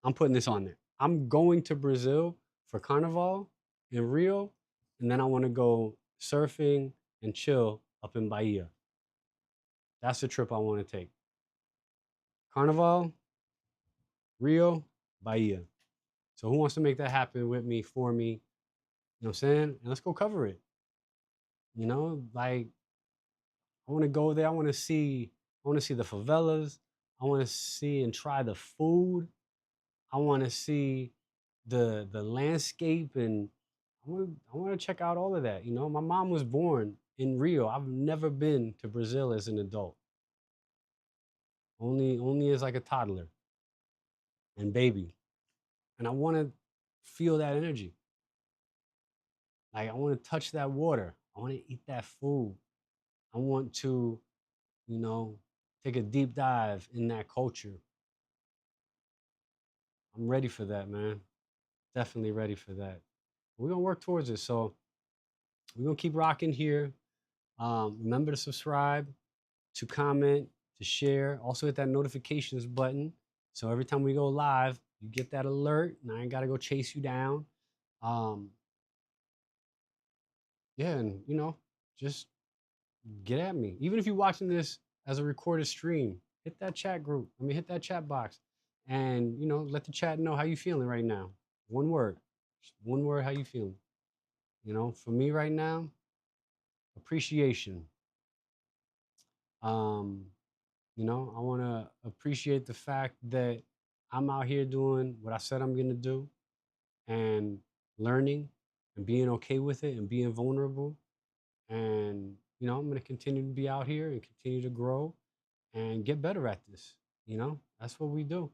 I'm putting this on there. I'm going to Brazil for Carnival in Rio, and then I want to go surfing and chill up in Bahia. That's the trip I want to take. Carnival, Rio, Bahia. So who wants to make that happen with me, for me? You know what I'm saying? And let's go cover it. You know, like I want to go there. I want to see the favelas. I want to see and try the food. I want to see the landscape, and I want to check out all of that. You know, my mom was born in Rio. I've never been to Brazil as an adult. Only as like a toddler and baby. And I want to feel that energy. Like I want to touch that water. I want to eat that food. I want to, you know, take a deep dive in that culture. I'm ready for that, man. Definitely ready for that. We're gonna work towards it. So we're gonna keep rocking here. Remember to subscribe, to comment, to share. Also hit that notifications button. So every time we go live, you get that alert and I ain't gotta go chase you down. Um, yeah, and you know, just get at me. Even if you're watching this as a recorded stream, hit that chat group. Hit that chat box and, you know, let the chat know how you feeling right now. One word, just one word, how you feeling. You know, for me right now, appreciation. Um, you know, I want to appreciate the fact that I'm out here doing what I said I'm going to do and learning and being okay with it and being vulnerable. And, you know, I'm going to continue to be out here and continue to grow and get better at this. You know, that's what we do.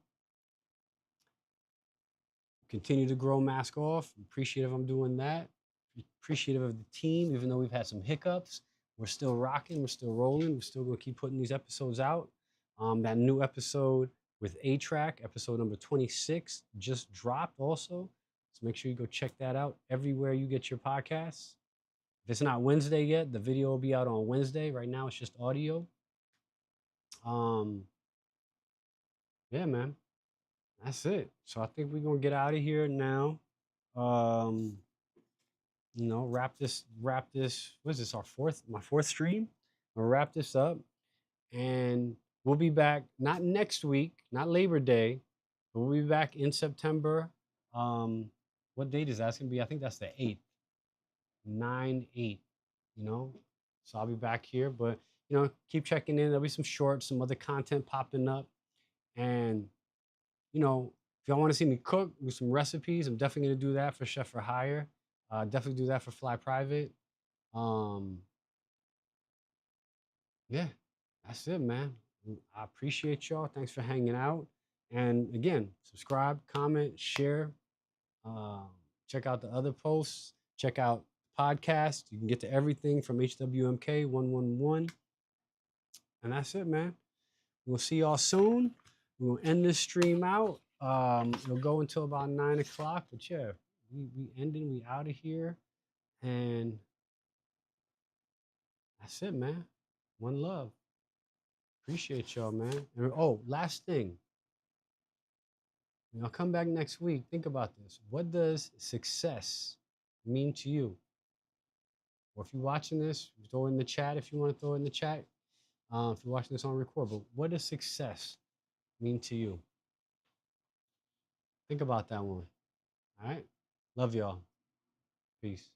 Continue to grow, mask off. Appreciative I'm doing that. Appreciative of the team, even though we've had some hiccups. We're still rocking, we're still rolling, we're still gonna keep putting these episodes out. That new episode with A-Track, episode number 26, just dropped also. So make sure you go check that out everywhere you get your podcasts. If it's not Wednesday yet, the video will be out on Wednesday. Right now it's just audio. Yeah, man. That's it. So I think we're gonna get out of here now. Um, you know, wrap this. What is this? My fourth stream. We'll wrap this up, and we'll be back not next week, not Labor Day, but we'll be back in September. What date is that? It's gonna be. I think that's the 8th, 9/8. You know, so I'll be back here, but you know, keep checking in. There'll be some shorts, some other content popping up, and you know, if y'all want to see me cook with some recipes, I'm definitely gonna do that for Chef for Hire. Definitely do that for Fly Private. Um, yeah, that's it, man. I appreciate y'all. Thanks for hanging out. And again, subscribe, comment, share. Uh, Check out the other posts. Check out podcast. You can get to everything from HWMK 111. And that's it, man. We'll see y'all soon. We'll end this stream out. It'll go until about 9 o'clock. But yeah, we ending. We out of here. And that's it, man. One love. Appreciate y'all, man. And, oh, last thing. I'll come back next week. Think about this. What does success mean to you? Or if you're watching this, throw it in the chat if you want to throw it in the chat. If you're watching this on record, but what does success mean to you? Think about that one. All right. Love y'all. Peace.